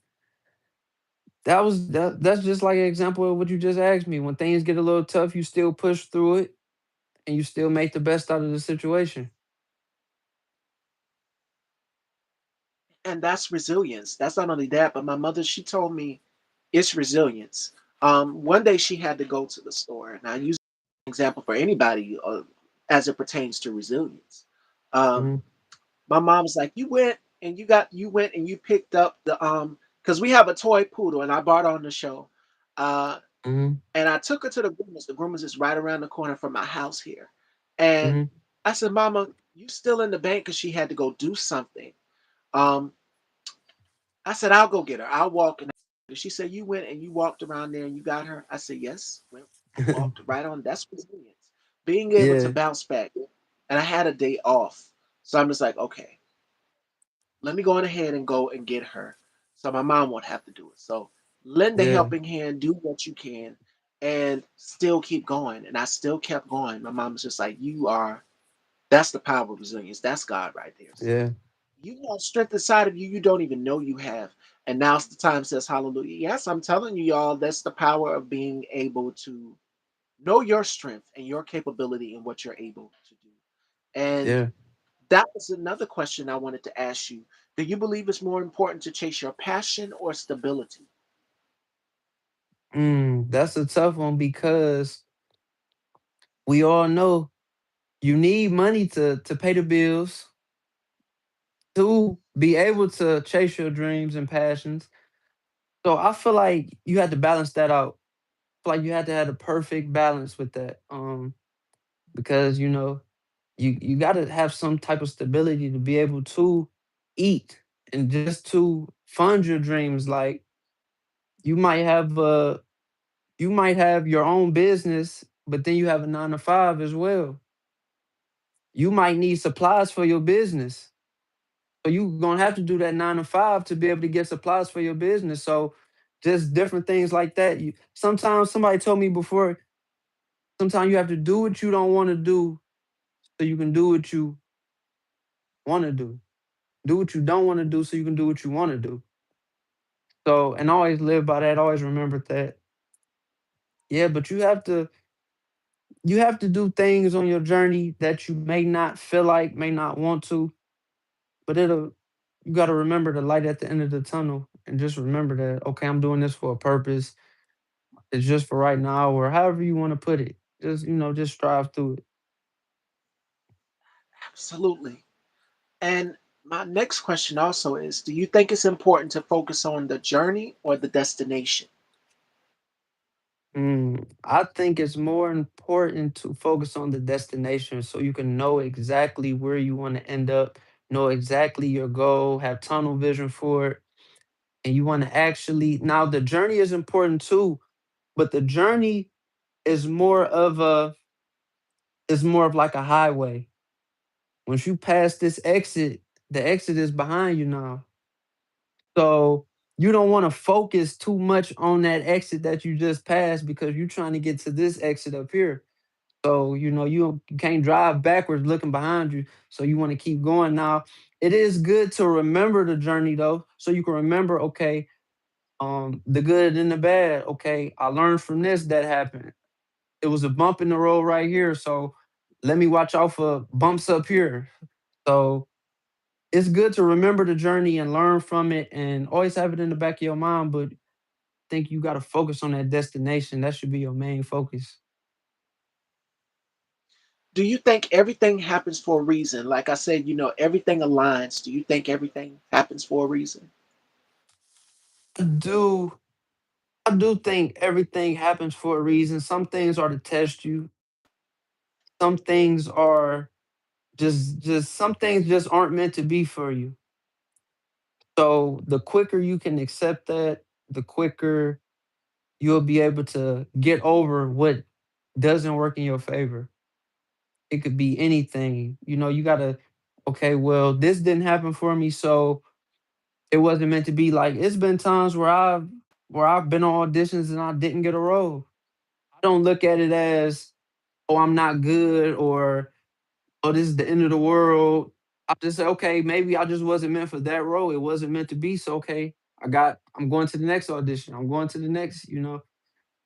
that's just like an example of what you just asked me. When things get a little tough, you still push through it and you still make the best out of the situation. and that's resilience. That's not only that, but my mother, she told me it's resilience. One day she had to go to the store, and I use an example for anybody as it pertains to resilience. Um, Mhm, my mom was like, you went and you picked up the because we have a toy poodle, and I bought her on the show. Uh, mhm, And I took her to the groomers. The groomers is right around the corner from my house here. And mhm. I said, Mama, you still in the bank because she had to go do something. Um, I said, I'll go get her. I'll walk. And she said, you went and you walked around there and you got her. I said, yes. Went, walked right on. That's resilience. Being able to Yeah, bounce back. And I had a day off. So I'm just like, okay, let me go on ahead and go and get her so my mom won't have to do it. So lend a yeah, helping hand, do what you can, and still keep going. And I still kept going. My mom was just like, that's the power of resilience. That's God right there. So yeah, you have strength inside of you you don't even know you have. And now's the time says hallelujah. Yes, I'm telling you, y'all, that's the power of being able to know your strength and your capability and what you're able to do. And yeah. that was another question I wanted to ask you. Do you believe it's more important to chase your passion or stability? That's a tough one because we all know you need money to pay the bills, to be able to chase your dreams and passions. So I feel like you had to balance that out. I feel like you had to have the perfect balance with that. Because you got to have some type of stability to be able to eat and just to fund your dreams. Like you might have your own business, but then you have a 9 to 5 as well. You might need supplies for your business. So you gonna have to do that 9 to 5 to be able to get supplies for your business. So just different things like that. Sometimes somebody told me before, sometimes you have to do what you don't want to do so you can do what you want to do. Do what you don't want to do so you can do what you want to do. So and always live by that, always remember that. Yeah, but you have to do things on your journey that you may not feel like, may not want to, but you got to remember the light at the end of the tunnel and just remember that okay, I'm doing this for a purpose. It's just for right now or however you want to put it. Just strive through it. Absolutely. And my next question also is, do you think it's important to focus on the journey or the destination? I think it's more important to focus on the destination so you can know exactly where you want to end up, know exactly your goal, have tunnel vision for it. And you want to actually, now the journey is important too, but the journey is more of like a highway. Once you pass this exit, the exit is behind you now. So you don't want to focus too much on that exit that you just passed because you're trying to get to this exit up here. So, you can't drive backwards looking behind you. So you want to keep going. Now, it is good to remember the journey though. So you can remember, okay, the good and the bad. Okay, I learned from this that happened. It was a bump in the road right here. So let me watch out for bumps up here. So it's good to remember the journey and learn from it and always have it in the back of your mind. But I think you got to focus on that destination. That should be your main focus. Do you think everything happens for a reason? Like I said, everything aligns. Do you think everything happens for a reason? I do. I do think everything happens for a reason. Some things are to test you. Some things are just some things just aren't meant to be for you. So the quicker you can accept that, the quicker you'll be able to get over what doesn't work in your favor. It could be anything. You gotta, okay, well, this didn't happen for me, so it wasn't meant to be. Like, it's been times where I've been on auditions and I didn't get a role. I don't look at it as, oh, I'm not good, or oh, this is the end of the world. I just say, okay, maybe I just wasn't meant for that role. It wasn't meant to be. So okay, I'm going to the next audition. I'm going to the next.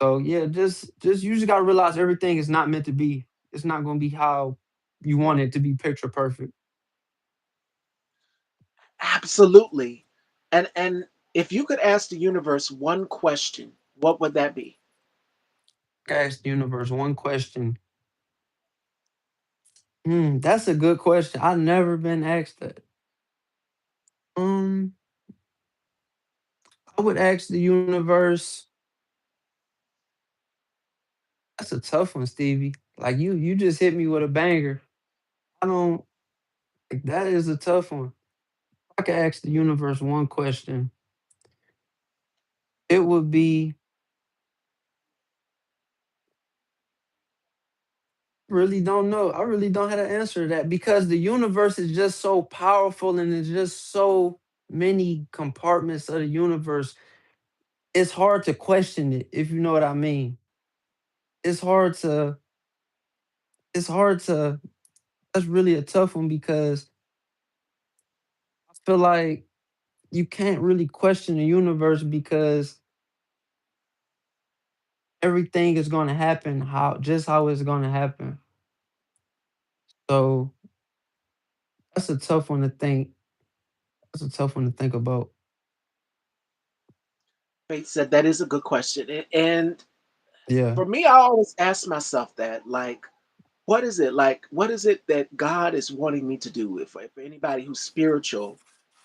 So yeah, just you just gotta realize everything is not meant to be. It's not gonna be how you want it to be picture perfect. Absolutely. And if you could ask the universe one question, what would that be? Ask the universe one question. That's a good question. I've never been asked that. Um, I would ask the universe. That's a tough one, Stevie. Like, you just hit me with a banger. I don't like that is a tough one. I could ask the universe one question. It would be, really don't know. I really don't have to answer that because the universe is just so powerful and there's just so many compartments of the universe. It's hard to question it, if you know what I mean. It's hard to, it's hard to, that's really a tough one because I feel like you can't really question the universe because everything is going to happen how it's going to happen. So that's a tough one to think. That's a tough one to think about. Faith said that is a good question. And Yeah. for me, I always ask myself that, like, what is it like? What is it that God is wanting me to do? If anybody who's spiritual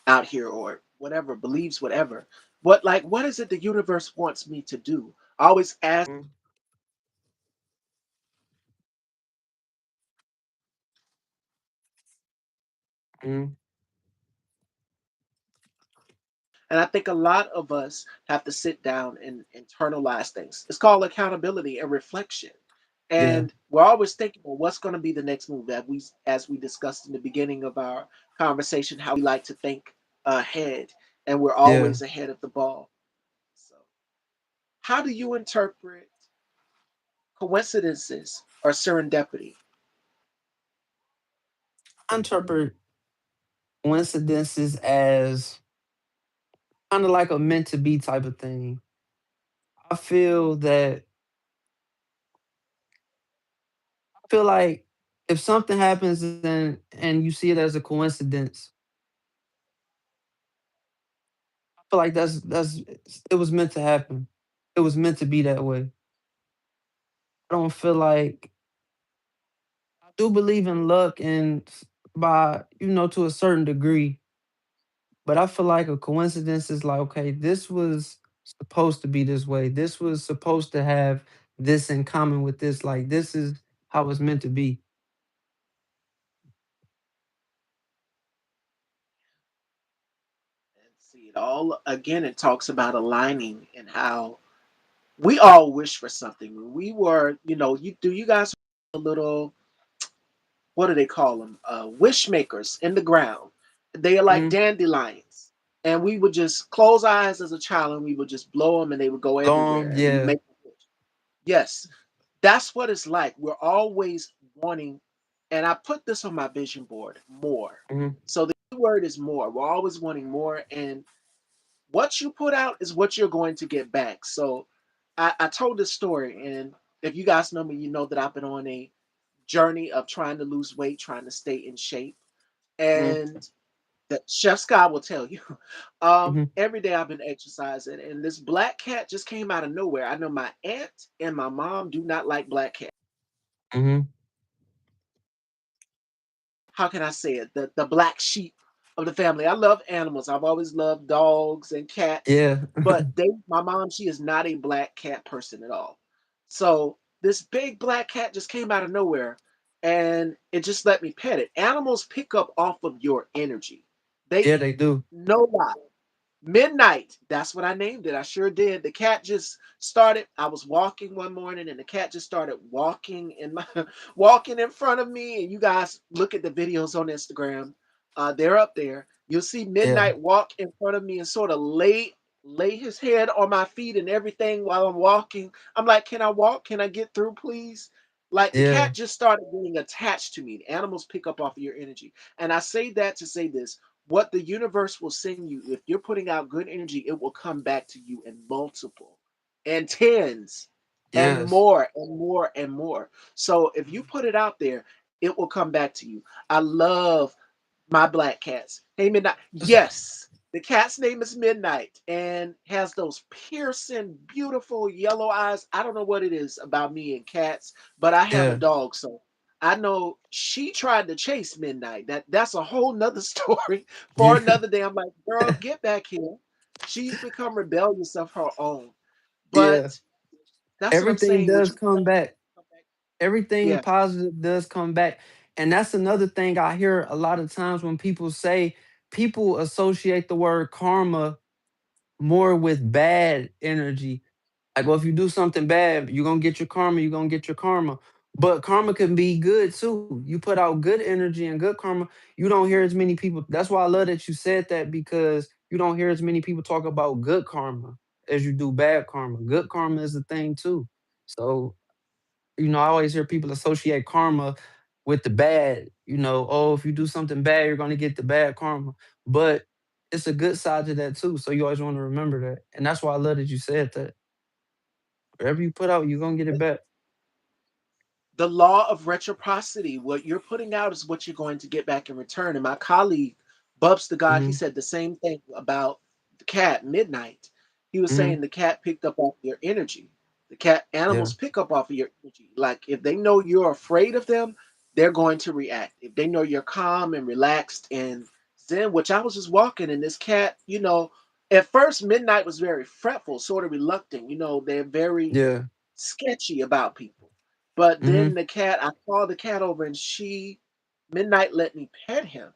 out here or whatever believes whatever, what is it the universe wants me to do? I always ask, Mhm, mhm. and I think a lot of us have to sit down and internalize things. It's called accountability and reflection. Yeah. And we're always thinking, well, what's going to be the next move? That we, as we discussed in the beginning of our conversation, how we like to think ahead, and we're Yeah. always ahead of the ball. So, how do you interpret coincidences or serendipity? I interpret coincidences as kind of like a meant to be type of thing. I feel like if something happens and you see it as a coincidence, I feel like that's it was meant to happen. It was meant to be that way. I don't feel like I do believe in luck and by to a certain degree, but I feel like a coincidence is like, okay, this was supposed to be this way. This was supposed to have this in common with this. Like, this is how it's meant to be. And see, it all again, it talks about aligning and how we all wish for something. When we were, you guys a little, what do they call them? Wish makers in the ground. They are like Mhm. dandelions. And we would just close our eyes as a child and we would just blow them and they would go everywhere. And we Yeah. make a wish. Yes, that's what it's like. We're always wanting, and I put this on my vision board, more. Mhm. So the key word is more. We're always wanting more. And what you put out is what you're going to get back. So I told this story, and if you guys know me, you know that I've been on a journey of trying to lose weight, trying to stay in shape. Mhm. And the Chef Scott will tell you, Mhm. every day I've been exercising, and this black cat just came out of nowhere. I know my aunt and my mom do not like black cats. Mhm. How can I say it? The black sheep. of the family. I love animals. I've always loved dogs and cats, Yeah. but my mom, she is not a black cat person at all. So this big black cat just came out of nowhere and it just let me pet it. Animals pick up off of your energy. They, Yeah, they do. no lie. Midnight. That's what I named it. I sure did. The cat just started. I was walking one morning and the cat just started walking in my walking in front of me. And you guys look at the videos on Instagram. They're up there. You'll see Yeah. Midnight walk in front of me and sort of lay his head on my feet and everything while I'm walking. I'm like, can I walk? Can I get through, please? Like the Yeah. cat just started being attached to me. Animals pick up off of your energy. And I say that to say this: what the universe will send you, if you're putting out good energy, it will come back to you in multiple and tens and Yes. more and more and more. So if you put it out there, it will come back to you. I love my black cats. Hey, Midnight. Yes, the cat's name is Midnight and has those piercing, beautiful yellow eyes. I don't know what it is about me and cats, but I have a Yeah. dog, so I know she tried to chase Midnight. That's a whole nother story for Yeah. another day. I'm like, girl, get back here. She's become rebellious of her own. Yeah. But that's what I'm Everything saying. What does you put come out, back. Everything yeah. positive does come back. And that's another thing I hear a lot of times when people say, people associate the word karma more with bad energy. Like, well, if you do something bad, you're gonna get your karma, you're gonna get your karma. But karma can be good too. You put out good energy and good karma, you don't hear as many people. That's why I love that you said that, because you don't hear as many people talk about good karma as you do bad karma. Good karma is a thing too. So, I always hear people associate karma with the bad. Oh, if you do something bad, you're gonna get the bad karma. But it's a good side to that too. So you always want to remember that. And that's why I love that you said that. Whatever you put out, you're gonna get it back. The law of reciprocity. What you're putting out is what you're going to get back in return. And my colleague, Bubs the God, he Hmm. said the same thing about the cat, Midnight. He was Hmm. saying the cat picked up off your energy. The cat Yeah. animals pick up off of your energy. Like if they know you're afraid of them, they're going to react. If they know you're calm and relaxed and zen, which I was just walking and this cat, at first Midnight was very fretful, sort of reluctant. They're very Yeah. sketchy about people. But Hmm. then the cat, I called the cat over and Midnight let me pet him.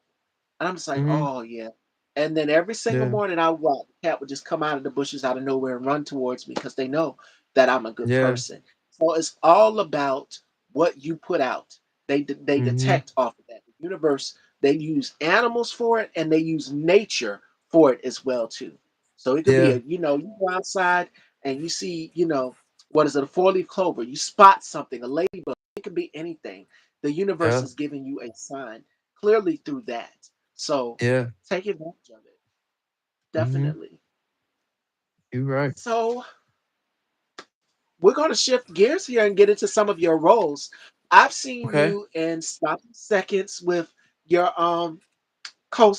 And I'm just like, Hmm. oh yeah. And then every single Yeah. morning I walk, the cat would just come out of the bushes out of nowhere and run towards me because they know that I'm a good Yeah. person. So it's all about what you put out. They Hmm. detect off of that. The universe, they use animals for it and they use nature for it as well too. So it could be Yeah. you go outside and you see, what is it, a four-leaf clover, you spot something, a ladybug, it could be anything. The universe Yeah. is giving you a sign clearly through that. So Yeah. take advantage of it. Hmm. Definitely. You're right. So we're going to shift gears here and get into some of your roles. I've seen Okay. you in Stop Seconds with your co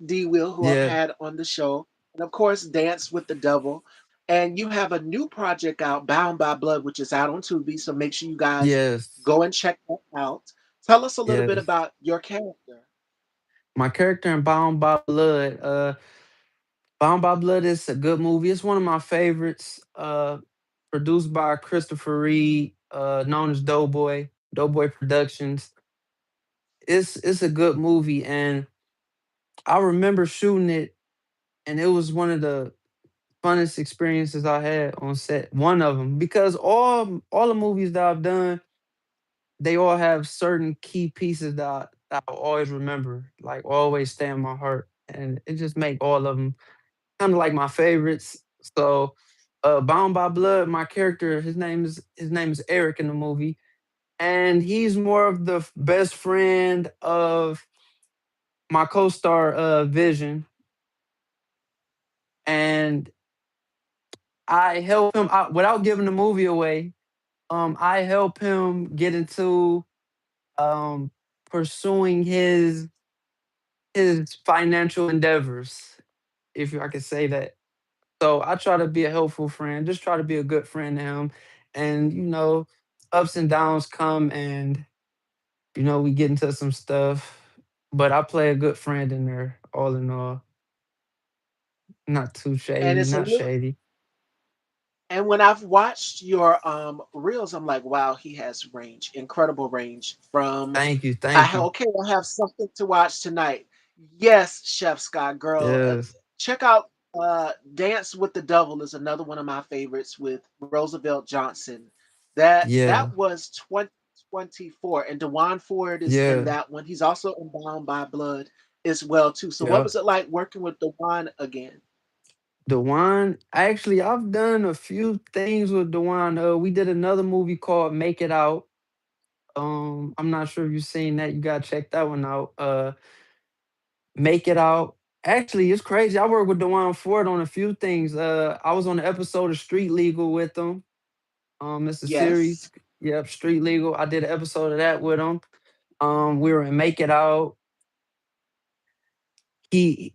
D Will, who I've Yeah. had on the show, and of course, Dance with the Devil. And you have a new project out, Bound by Blood, which is out on Tubi. So make sure you guys Yes. go and check that out. Tell us a little bit Yes. about your character. My character in Bound by Blood. Bound by Blood is a good movie. It's one of my favorites. Produced by Christopher Reed, known as Doughboy, Doughboy Productions. It's a good movie, and I remember shooting it, and it was one of the funnest experiences I had on set. One of them, because all the movies that I've done, they all have certain key pieces that I'll always remember, like always stay in my heart, and it just make all of them kind of like my favorites. So, Bound by Blood, my character, his name is Eric in the movie, and he's more of the best friend of my co-star, Vision, and I help him out without giving the movie away. I help him get into um pursuing his financial endeavors, if I could say that. So I try to be a helpful friend, just try to be a good friend to him. And ups and downs come, and we get into some stuff, but I play a good friend in there all in all. Not too And shady, it's a not little, shady. and when I've watched your reels, I'm like, wow, he has range, incredible range. From Thank you, thank you. okay, I have something to watch tonight. Yes, Chef Scott, girl, Yes, check out Dance with the Devil is another one of my favorites with Roosevelt Johnson. That yeah, was 2024, and Dewan Ford is in yeah, that one. He's also in Bound by Blood as well too. So, what yeah. was it like working with Dewan again? Dewan, actually, I've done a few things with Dewan. We did another movie called Make It Out. I'm not sure if you've seen that. You gotta check that one out. Make It Out. Actually, it's crazy. I worked with Dewan Ford on a few things. I was on the episode of Street Legal with him. It's a Yes. series. Yep, Street Legal. I did an episode of that with him. We were in Make It Out.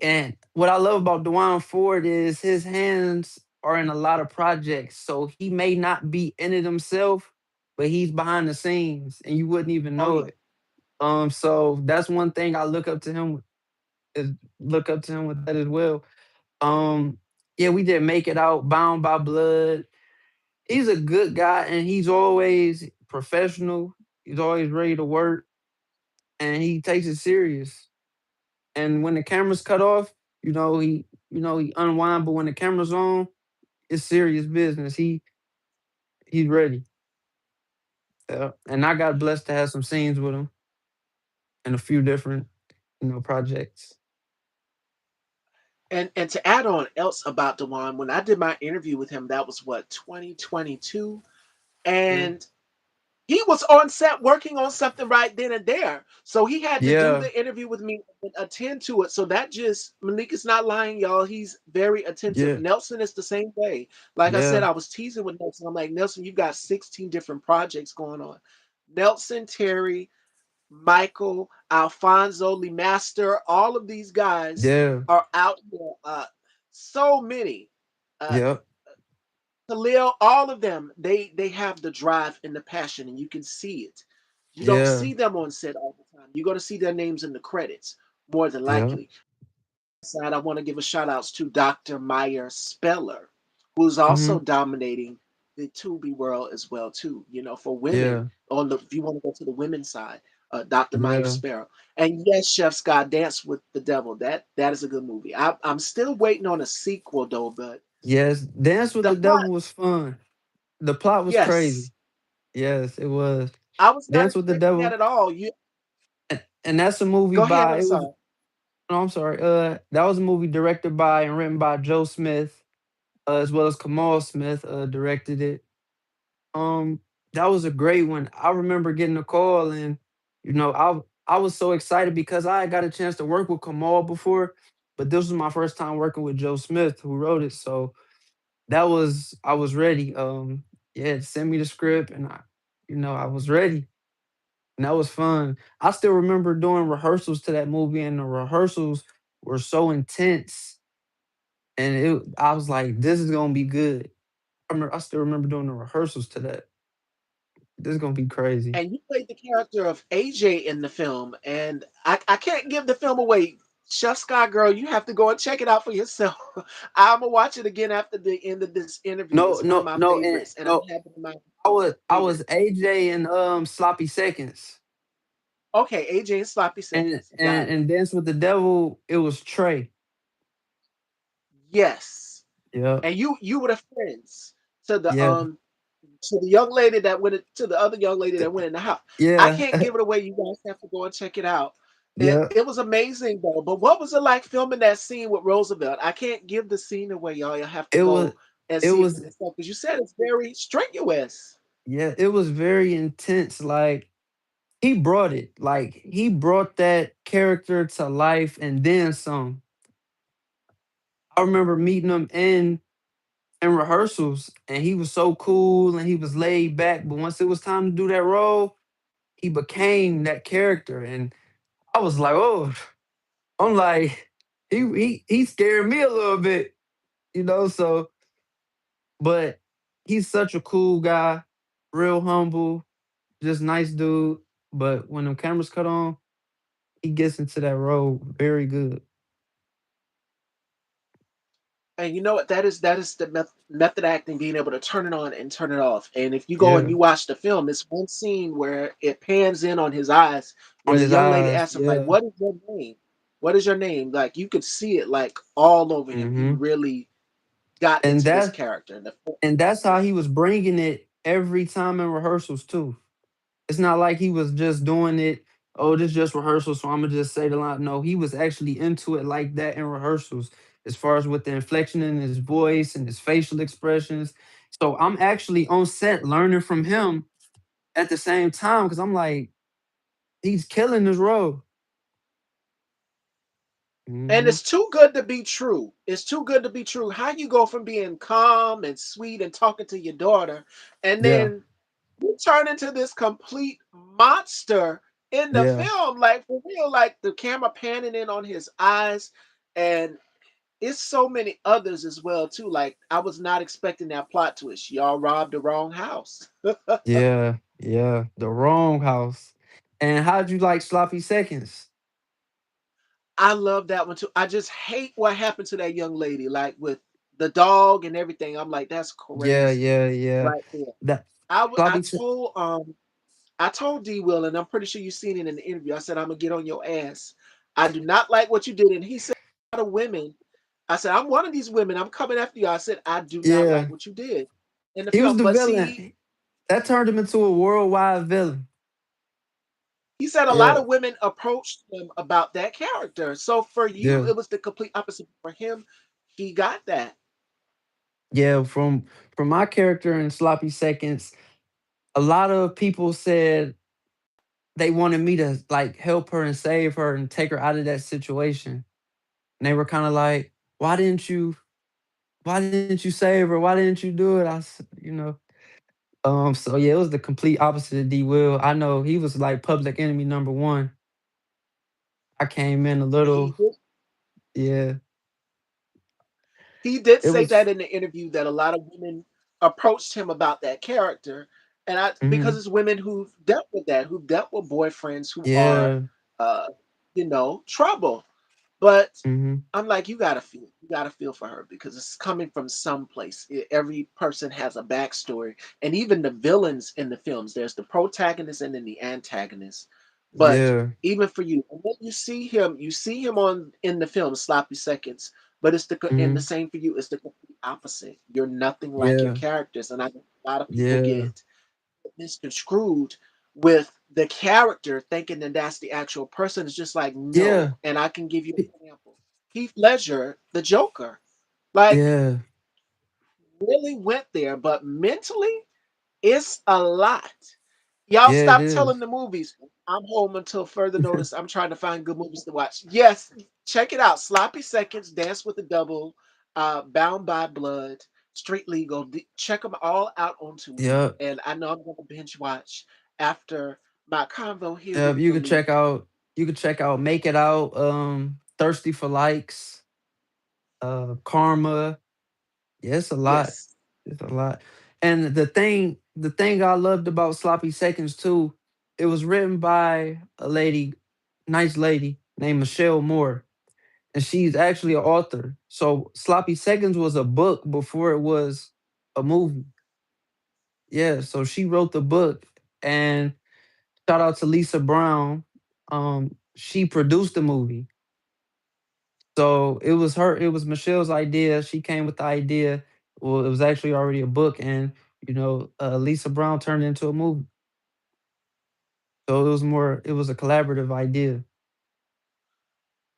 And what I love about Dewan Ford is his hands are in a lot of projects. So he may not be in it himself, but he's behind the scenes and you wouldn't even Oh know yeah. it. So that's one thing I look up to him is look up to him with that as well. Um, yeah, we did Make It Out, Bound by Blood. He's a good guy and he's always professional. He's always ready to work and he takes it serious. And when the camera's cut off, he unwind. But when the camera's on, it's serious business. He's ready. Yeah. And I got blessed to have some scenes with him in a few different projects. And to add on else about Dewan, when I did my interview with him, that was what 2022, Yeah. and he was on set working on something right then and there. So he had to do Yeah. the interview with me and attend to it. So that just Malik is not lying, y'all. He's very attentive. Yeah. Nelson is the same way. Like I said, Yeah. I was teasing with Nelson. I'm like, Nelson, you've got 16 different projects going on. Nelson, Terry, Michael, Alfonso, Lee Master, all of these guys Yeah. are out here. So many. Uh, Yeah. Khalil, all of them, they have the drive and the passion, and you can see it. You don't Yeah. see them on set all the time. You're going to see their names in the credits more than Yeah. likely. Side, I want to give a shout outs to Dr. Meyer Speller, who's Hmm. also dominating the Tubi world as well too. You know, for women Yeah. on the if you want to go to the women's side, Dr. Meyer Yeah. Sparrow, and yes, Chef Scott, Dance with the Devil. That is a good movie. I'm still waiting on a sequel though, but Yes. Dance with the the plot, Devil was fun. The plot was yes, crazy. Yes, it was. I was not Dance with the expecting that Devil. at all. You And that's a movie go ahead. by I'm it was sorry. no, I'm sorry. That was a movie directed by and written by Joe Smith, as well as Kamal Smith, directed it. Um, that was a great one. I remember getting a call, and I was so excited because I had got a chance to work with Kamal before, but this was my first time working with Joe Smith, who wrote it. So I was ready. Yeah, send me the script, and I was ready, and that was fun. I still remember doing rehearsals to that movie, and the rehearsals were so intense, and I was like, this is gonna be good. I still remember doing the rehearsals to that. This is gonna be crazy. And you played the character of AJ in the film, and I can't give the film away. Chef Scott, girl, you have to go and check it out for yourself. I'm gonna watch it again after the end of this interview. No, It's one of no, my no, and favorites, and I no. have it in my I was favorites. AJ and Sloppy Seconds, Okay, AJ and Sloppy and Seconds, got and it. and Dance with the Devil. It was Trey. Yes, Yeah, and you were the friends to the yeah, um to the young lady that went to the other young lady that went in the house. I yeah, can't give it away. You guys have to go and check it out. yeah. It was amazing though. But what was it like filming that scene with Roosevelt? I can't give the scene away, y'all. You have to It was, go and it see it for was, yourself because you said it's very strenuous. yeah. It was very intense. Like he brought that character to life, and then some. I remember meeting him in rehearsals, and he was so cool and he was laid back. But once it was time to do that role, he became that character, and I was like, oh, I'm like, he scared me a little bit, So, but he's such a cool guy, real humble, just nice dude. But when the cameras cut on, he gets into that role very good. And you know what? That is the method acting, being able to turn it on and turn it off. And if you go and Yeah, you watch the film, it's one scene where it pans in on his eyes, on where the his young lady eyes. asks him, like, Yeah. "What is your name? What is your name?" Like you could see it like all over him. He Hmm. really got And into this that character. And the and that's how he was bringing it every time in rehearsals too. It's not like he was just doing it. Oh, this just rehearsal, so I'm gonna just say the line. No, he was actually into it like that in rehearsals, as far as with the inflection in his voice and his facial expressions. So I'm actually on set learning from him at the same time because I'm like, he's killing his role. And Hmm. it's too good to be true. It's too good to be true. How you go from being calm and sweet and talking to your daughter, and Yeah, then you turn into this complete monster in the yeah, film, like for real, like the camera panning in on his eyes, and it's so many others as well too. Like I was not expecting that plot twist. Y'all robbed the wrong house. yeah, yeah. The wrong house. And how'd you like sloppy seconds? I love that one too. I just hate what happened to that young lady, like with the dog and everything. I'm like, that's Yeah, crazy, yeah, yeah. right there. That I sloppy. told D Will, and I'm pretty sure you seen it in the interview. I said I'm gonna get on your ass. I do not like what you did, and he said a lot of women. I said I'm one of these women. I'm coming after you. I said I do not Yeah, like what you did in the he was film. the But see, villain. That turned him into a worldwide villain. he said a lot Yeah, of women approached him about that character. So for you, yeah, it was the complete opposite. For him, he got that. yeah. From my character in sloppy seconds, a lot of people said they wanted me to like help her and save her and take her out of that situation. And they were kind of like, why didn't you save her? Why didn't you do it? So yeah, it was the complete opposite of D Will. I know he was like public enemy number one. I came in a He little, did yeah. He did It say was, that in the interview, that a lot of women approached him about that character, and I because mhm, it's women who've dealt with that, who've dealt with boyfriends who are, yeah, uh, trouble. But mhm, I'm like, you gotta feel for her because it's coming from someplace. Every person has a backstory, and even the villains in the films, there's the protagonist and then the antagonist. But yeah, even for you, and when you see him on in the film Sloppy Seconds, but it's and the mhm, same for you. It's the complete opposite. You're nothing like your yeah, characters, and I think a lot of people yeah, get misconstrued with the character, thinking that that's the actual person. It's just like no. yeah, And I can give you an example. Heath Ledger, the Joker, like yeah, really went there, but mentally, it's a lot. Y'all yeah, it stop telling is. the movies. I'm home until further notice. I'm trying to find good movies to watch. Yes, check it out. Sloppy Seconds, Dance with the Devil, Bound by Blood, Street Legal. Check them all out on Tubi. Yeah, And I know I'm going to binge watch after my convo here yeah. with Malik. You could check out Make It Out, Thirsty for Likes, Karma. Yeah, it's a lot. Yes, It's a lot. And the thing I loved about Sloppy Seconds too, it was written by a lady, nice lady named Michelle Moore, and she's actually an author. So Sloppy Seconds was a book before it was a movie. Yeah, so she wrote the book, and shout out to Lisa Brown. She produced the movie. So it was Michelle's idea. She came with the idea. Well, it was actually already a book, and Lisa Brown turned it into a movie. So it was a collaborative idea.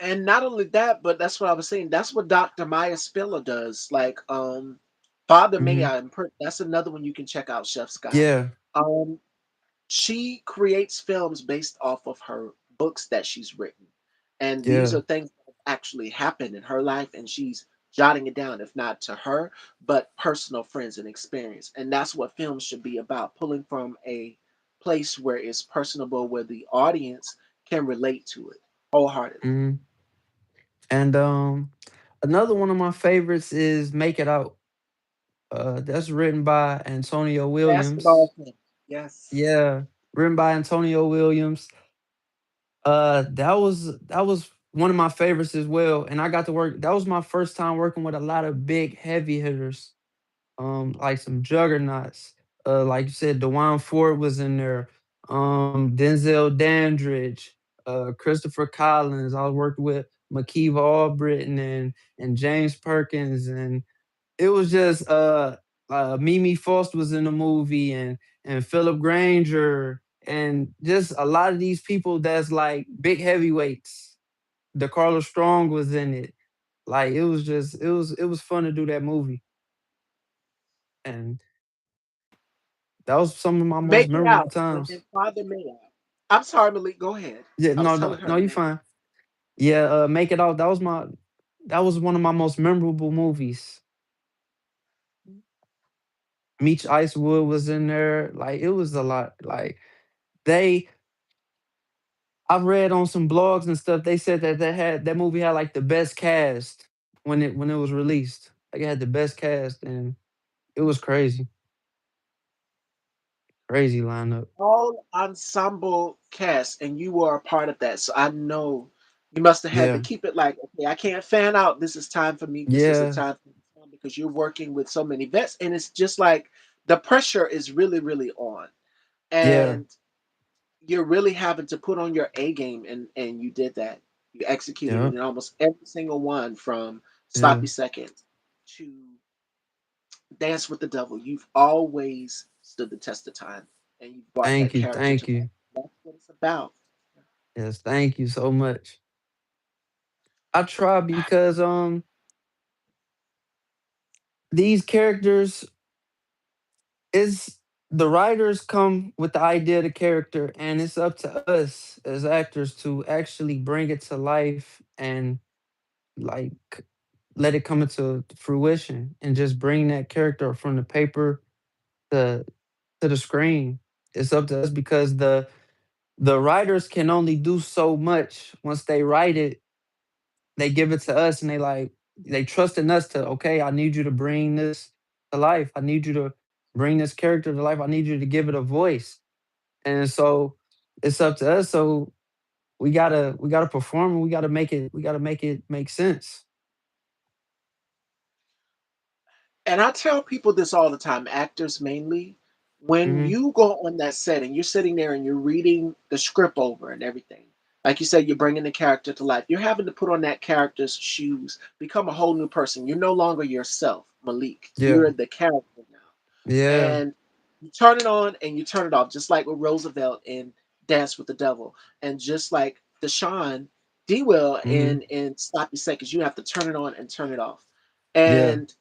and not only that, but that's what I was saying. That's what Dr. Maya Spiller does. Like, Father May Hmm. I, that's another one you can check out, Chef Scott. Yeah, Um, she creates films based off of her books that she's written. And these yeah, are things that actually happened in her life, and she's jotting it down, if not to her, but personal friends and experience. And that's what films should be about, pulling from a place where it's personable, where the audience can relate to it wholeheartedly. hmm. And another one of my favorites is Make It Out. That's written by Antonio Williams. Basketball film. Yes. Yeah, written by Antonio Williams. That was one of my favorites as well. And I got to work. That was my first time working with a lot of big heavy hitters, like some juggernauts. Like you said, Dewan Ford was in there. Denzel Dandridge, Christopher Collins. I was working with Makiva Albritton and James Perkins, and it was just Mimi Faust was in the movie, and Philip Granger, and just a lot of these people that's like big heavyweights. The Carlos Strong was in it. Like it was fun to do that movie, and that was some of my most Make It memorable Out with times. his father Made Out. I'm sorry, Malik. Go ahead. Yeah, I was no, no, telling her no, to you make it. fine. Yeah, Make It Out. That was one of my most memorable movies. Meech Icewood was in there. Like it was a lot. Like they, I've read on some blogs and stuff. They said that that movie had like the best cast when it was released. Like it had the best cast, and it was crazy, crazy lineup. All ensemble cast, and you were a part of that. So I know you must have had to Yeah, keep it like, okay, I can't fan out. This is time for me. This is a yeah, time for me because you're working with so many vets, and it's just like the pressure is really, really on, yeah, and you're really having to put on your A game, and you did that. You executed yeah, it in almost every single one from yeah. Sloppy Seconds to Dance with the Devil. You've always stood the test of time, and you brought that Thank you, character to thank life. you. That's what it's about. Yes, thank you so much. I try because these characters is the writers come with the idea of the character, and it's up to us as actors to actually bring it to life and like let it come into fruition and just bring that character from the paper to the screen. It's up to us because the writers can only do so much. Once they write it, they give it to us, and they trust in us to, okay, I need you to bring this to life. I need you to bring this character to life. I need you to give it a voice. And so it's up to us. So we gotta perform, and we gotta make it make sense. And I tell people this all the time, actors mainly. When Hmm. you go on that set and you're sitting there and you're reading the script over and everything, like you said, you're bringing the character to life. You're having to put on that character's shoes, become a whole new person. You're no longer yourself, Malik. Yeah. You're the character now. Yeah. And you turn it on and you turn it off, just like with Roosevelt in Dance with the Devil, and just like Deshaun Dewell Hmm. in Sloppy Seconds. You have to turn it on and turn it off. Yeah. And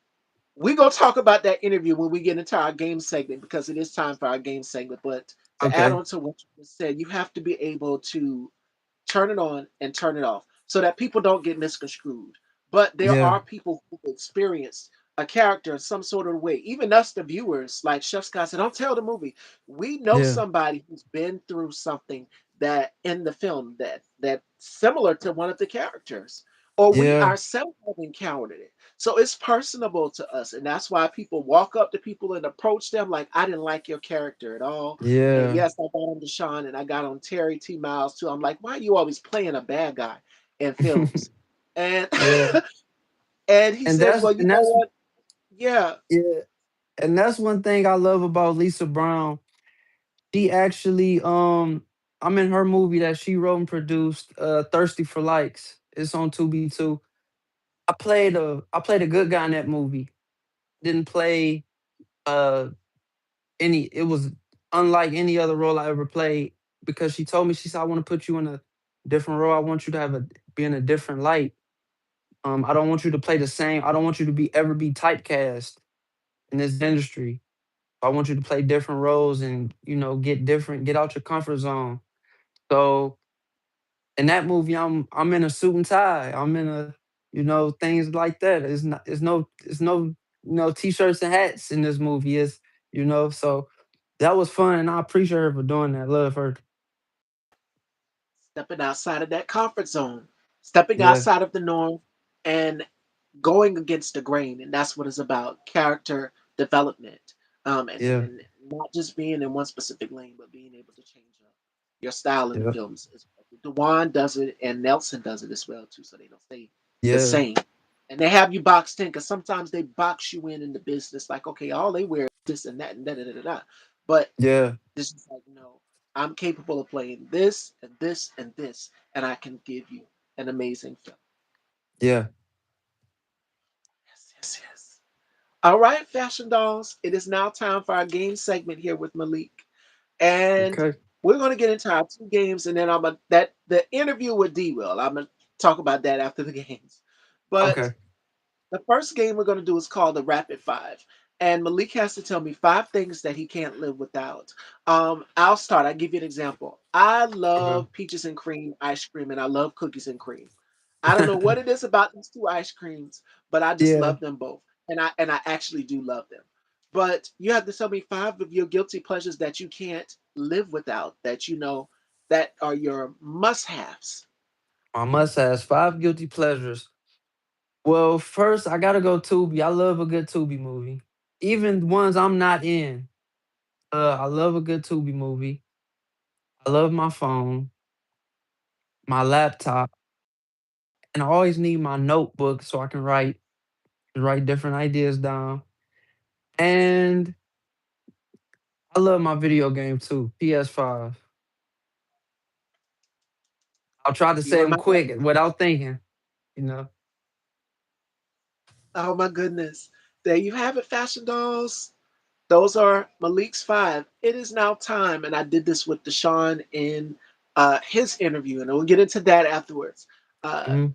we're gonna talk about that interview when we get into our game segment because it is time for our game segment. But to add Okay. on to what you just said, you have to be able to turn it on and turn it off so that people don't get misconstrued. But there Yeah. are people who experience a character in some sort of way. Even us, the viewers, like Chef Scott said, don't tell the movie. We know Yeah. somebody who's been through something that in the film that similar to one of the characters, or we Yeah. ourselves have encountered it. So it's personable to us, and that's why people walk up to people and approach them like, "I didn't like your character at all." And Yeah. yes, I got on Deshaun and I got on Terry T. Miles too. I'm like, why are you always playing a bad guy in films? And Yeah. and he And said, that's well, you and know that's what? Yeah, yeah. And that's one thing I love about Lisa Brown. She actually I'm in her movie that she wrote and produced, Thirsty for Likes. It's on Tubi too. I played a good guy in that movie. Didn't play uh any it was unlike any other role I ever played, because she told me, she said, I want to put you in a different role. I want you to be in a different light. I don't want you to play the same. I don't want you to be typecast in this industry. I want you to play different roles and, get out your comfort zone. So in that movie, I'm in a suit and tie. I'm in a, things like that. It's no t-shirts and hats in this movie. So that was fun, and I appreciate her for doing that. Love her. stepping outside of that comfort zone, stepping Yeah, outside of the norm, and going against the grain. And that's what it's about: character development, yeah, and not just being in one specific lane, but being able to change up your style in the yeah. films as well. Dewan does it and Nelson does it as well too, so they don't stay the Yeah. same. And they have you boxed in because sometimes they box you in the business, like okay, all they wear is this and that and da da da da. Da. But Yeah. this is like no, I'm capable of playing this and this and this, and I can give you an amazing film. Yeah. Yes, yes, yes. All right, fashion dolls. It is now time for our game segment here with Malik. And Okay. we're going to get into our two games, and then I'm a, that the interview with D Will. I'm gonna talk about that after the games. But Okay. the first game we're going to do is called the Rapid Five, and Malik has to tell me five things that he can't live without. I'll start. I'll give you an example. I Okay. love peaches and cream ice cream, and I love cookies and cream. I don't know what it is about these two ice creams, but I just Yeah. love them both, and I actually do love them. But you have to tell me five of your guilty pleasures that you can't live without, that you know that are your must-haves. I must ask five guilty pleasures. Well, first I gotta go Tubi. I love a good Tubi movie. Even ones I'm not in. I love a good Tubi movie. I love my phone, my laptop, and I always need my notebook so I can write different ideas down. And I love my video game too, PS5. I'll try to You say them remind quick without thinking, you know. Oh my goodness. There you have it, fashion dolls. Those are Malik's five. It is now time, and I did this with Deshaun in his interview, and we'll get into that afterwards. Uh, Mhm.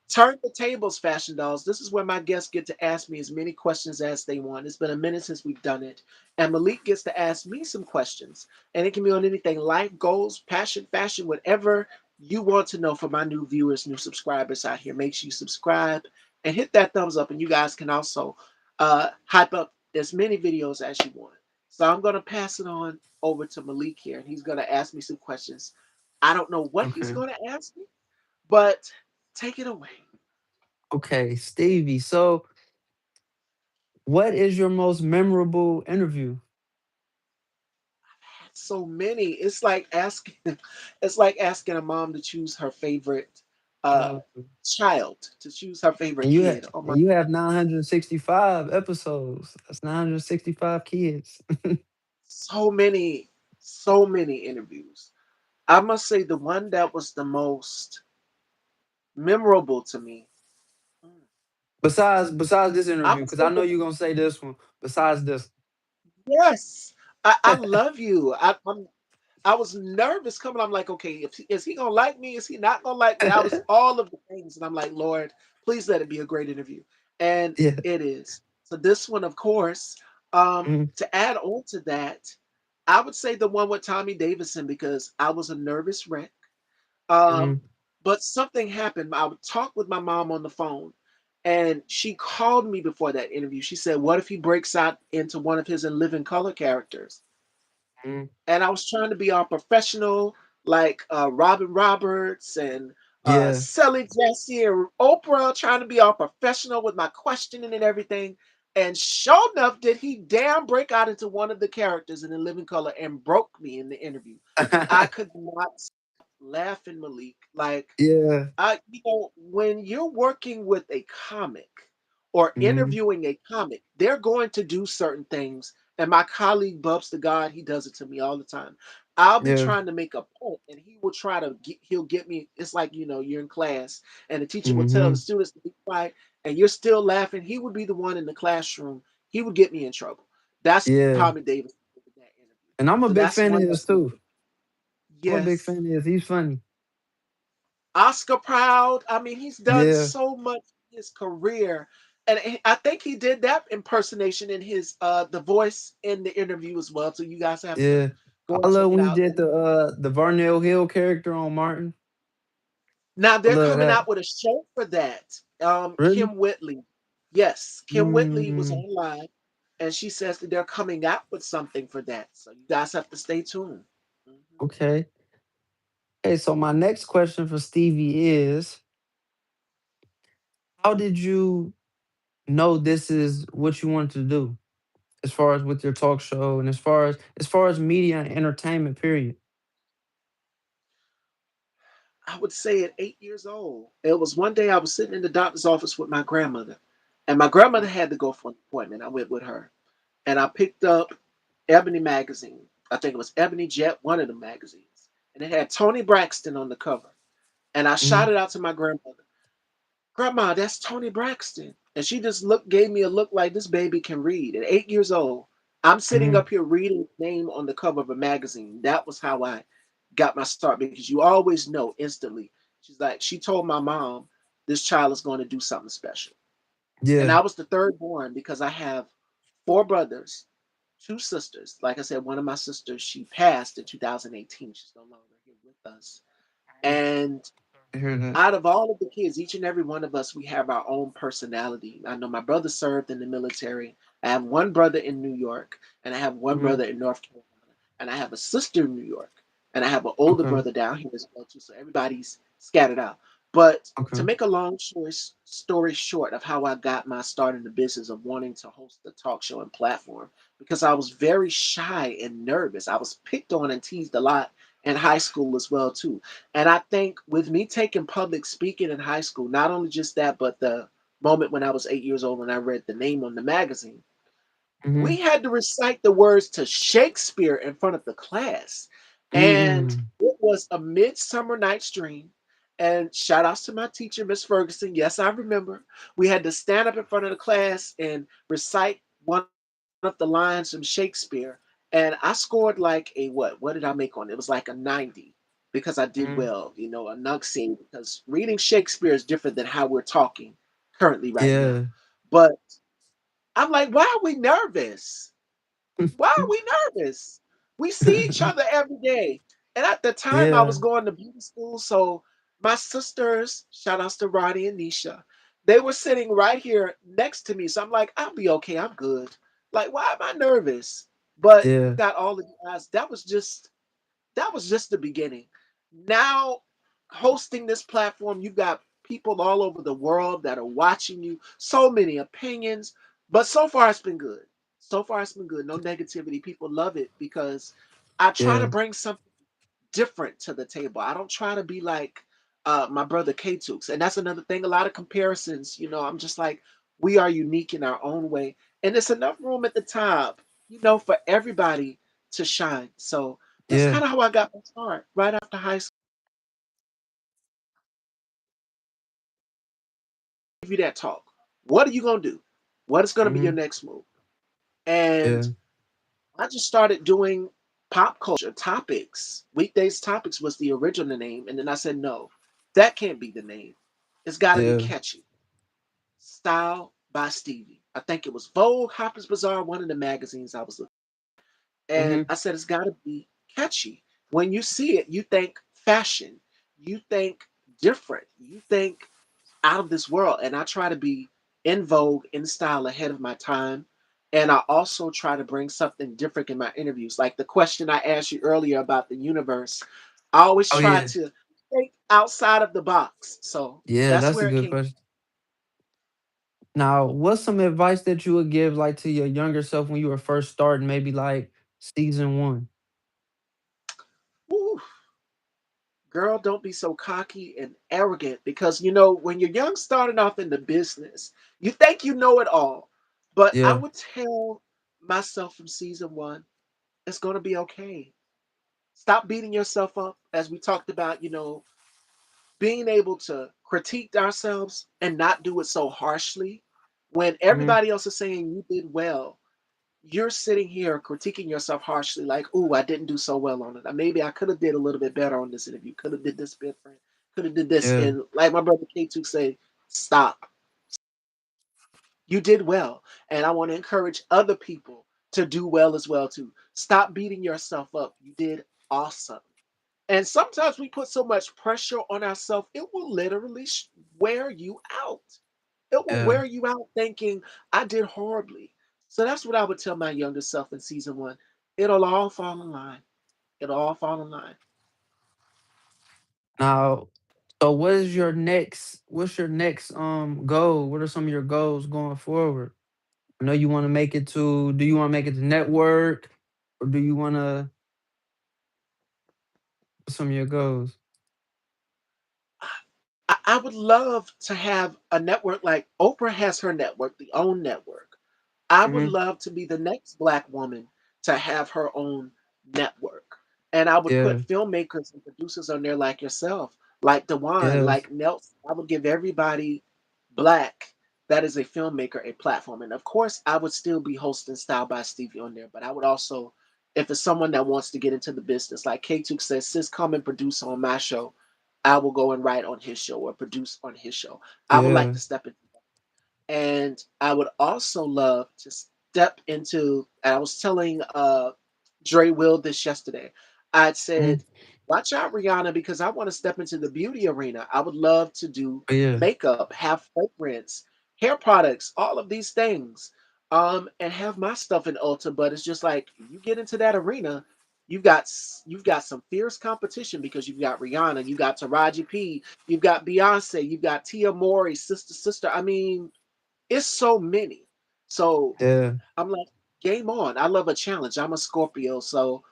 Turn the tables, fashion dolls. This is where my guests get to ask me as many questions as they want. It's been a minute since we've done it. And Malik gets to ask me some questions. And it can be on anything life, goals, passion, fashion, whatever you want to know for my new viewers, new subscribers out here. Make sure you subscribe and hit that thumbs up. And you guys can also hype up as many videos as you want. So I'm going to pass it on over to Malik here, and he's going to ask me some questions. I don't know what he's Okay. going to ask me, but take it away. Okay, Stevie. So, what is your most memorable interview? So many. It's like asking it's like asking a mom to choose her favorite uh Uh, child, to choose her favorite kid. Oh my, and you have 965 episodes. That's 965 kids. so many, so many interviews. I must say the one that was the most memorable to me. mm, Besides this I interview, would because say I know the you're gonna say this one. Besides this, yes. I love you. I was nervous coming. I'm like, okay, if, is he gonna like me? Is he not gonna like me? I was all of the things, and I'm like, Lord, please let it be a great interview, and yeah. it is. So this one, of course, Mhm, to add on to that, I would say the one with Tommy Davidson because I was a nervous wreck. Um, mhm, but something happened. I would talk with my mom on the phone, and she called me before that interview. She said, "What if he breaks out into one of his In Living Color characters?" mhm. And I was trying to be all professional, like Robin Roberts and Yeah. Sally Jesse and Oprah, trying to be all professional with my questioning and everything. And sure enough, did he damn break out into one of the characters in the Living Color and broke me in the interview. I could not stop laughing, Malik. Like yeah. when you're working with a comic or Mhm, interviewing a comic, they're going to do certain things. And my colleague Bubs the God, he does it to me all the time. I'll be yeah. trying to make a point, and he will try to he'll get me. It's like you're in class, and the teacher will tell the Mhm, students to be quiet, and you're still laughing. He would be the one in the classroom. He would get me in trouble. That's yeah. Tommy Davis in that interview. And I'm a So big that's fan of one his that's too. I'm a big yes. fan of his. He's funny. Oscar proud. I mean, he's done Yeah. so much in his career. And I think he did that impersonation in his the voice in the interview as well. So you guys have to Yeah. go I and check love it when he out. did the Varnell Hill character on Martin. Now I they're love coming that. out with a show for that. Really? Kim Whitley. Yes, Kim Whitley was Mm, on live and she says that they're coming out with something for that. So you guys have to stay tuned. Mhm. okay. Hey, so my next question for Stevie is, how did you know this is what you wanted to do as far as with your talk show and as far as media and entertainment period? I would say at 8 years old. It was one day I was sitting in the doctor's office with my grandmother, and my grandmother had to go for an appointment. I went with her, and I picked up Ebony magazine. I think it was Ebony Jet, one of the magazines, and it had Tony Braxton on the cover. And I shot Mhm. it out to my grandmother. Grandma, that's Tony Braxton. And she just gave me a look like this baby can read. At 8 years old, I'm sitting Mhm. up here reading the name on the cover of a magazine. That was how I got my start because you always know instantly. She's like, she told my mom, this child is going to do something special. And Yeah. I was the third born because I have four brothers, two sisters. Like I said, one of my sisters, she passed in 2018. She's no longer here with us. And I hear that. out of all of the kids, each and every one of us, we have our own personality. I know my brother served in the military. I have one brother in New York, and I have one Mhm. brother in North Carolina, and I have a sister in New York, and I have an older Okay. brother down here as well too. So everybody's scattered out. But to Okay. make a long story short of how I got my start in the business of wanting to host a talk show and platform, because I was very shy and nervous. I was picked on and teased a lot in high school as well too. And I think with me taking public speaking in high school, not only just that, but the moment when I was 8 years old and I read the name on the magazine, we Mhm. had to recite the words to Shakespeare in front of the class. And Mm. it was A Midsummer Night's Dream. And shout outs to my teacher, Miss Ferguson. Yes, I remember. We had to stand up in front of the class and recite one of the lines from Shakespeare. And I scored like a what? What did I make on it? It was like a 90 because I did Mhm. well, a nunc because reading Shakespeare is different than how we're talking currently right now. Yeah. But I'm like, why are we nervous? Why are we nervous? We see each other every day. And at the time, I Yeah. was going to beauty school. So my sisters, shout outs to Roddy and Nisha, they were sitting right here next to me. So I'm like, I'll be okay. I'm good. Like, why am I nervous? But you Yeah. got all of the guys. That was just the beginning. Now, hosting this platform, you've got people all over the world that are watching you, so many opinions, but so far it's been good. So far it's been good. No negativity. People love it because I try to Yeah. bring something different to the table. I don't try to be like my brother K Tooks. And that's another thing. A lot of comparisons, I'm just like, we are unique in our own way. And there's enough room at the top, for everybody to shine. So that's Yeah. kind of how I got my start right after high school. Give you that talk. What are you going to do? What is going to be your Mhm. next move? And Yeah. I just started doing pop culture topics. Weekdays topics was the original name. And then I said, no, that can't be the name. It's got to be Yeah. catchy. Style by Stevie. I think it was Vogue, Harper's Bazaar, one of the magazines I was looking at. And Mhm. I said, it's got to be catchy. When you see it, you think fashion, you think different, you think out of this world. And I try to be in vogue, in style, ahead of my time. And I also try to bring something different in my interviews. Like the question I asked you earlier about the universe, I always Oh try yeah. to think outside of the box. So Yeah, that's that's a where it good came. question. Now, what's some advice that you would give like to your younger self when you were first starting, maybe like season 1? Woo, girl, don't be so cocky and arrogant because when you're young starting off in the business, you think you know it all. But I Yeah. would tell myself from season one, it's going to be okay. Stop beating yourself up, as we talked about, being able to critique ourselves and not do it so harshly. When Mhm. everybody else is saying you did well, you're sitting here critiquing yourself harshly, like, "Ooh, I didn't do so well on it. Maybe I could have did a little bit better on this interview. Could have did this different. Could have did this." Yeah. And like my brother K2 say, "Stop. You did well." And I want to encourage other people to do well as well too. Stop beating yourself up. You did awesome. And sometimes we put so much pressure on ourselves, it will literally wear you out. It will Yeah. wear you out thinking, I did horribly. So that's what I would tell my younger self in season one. It'll all fall in line. It'll all fall in line. Now, so what's your next goal? What are some of your goals going forward? I know you want to make it to do you want to make it to network, or do you want to some of your goals? I would love to have a network like Oprah has her network, the OWN network. I would Mhm. love to be the next black woman to have her own network. And I would Yeah. put filmmakers and producers on there like yourself, like Dewan, Yes. like Nelson. I would give everybody black that is a filmmaker a platform. And of course, I would still be hosting Style by Stevie on there, but I would also, if it's someone that wants to get into the business, like K2 says, sis, come and produce on my show. I will go and write on his show or produce on his show. I would like Yeah. to step in, and I would also love to step into. And I was telling Dre Will this yesterday. I Mhm. said, "Watch out, Rihanna, because I want to step into the beauty arena. I would love to do Oh, yeah. makeup, have fragrance, hair products, all of these things, and have my stuff in Ulta. But it's just like you get into that arena." You've got some fierce competition because you've got Rihanna, you got Taraji P, you've got Beyonce, you've got Tia Mori, Sister Sister. I mean, it's so many. So Yeah. I'm like, game on. I love a challenge. I'm a Scorpio. So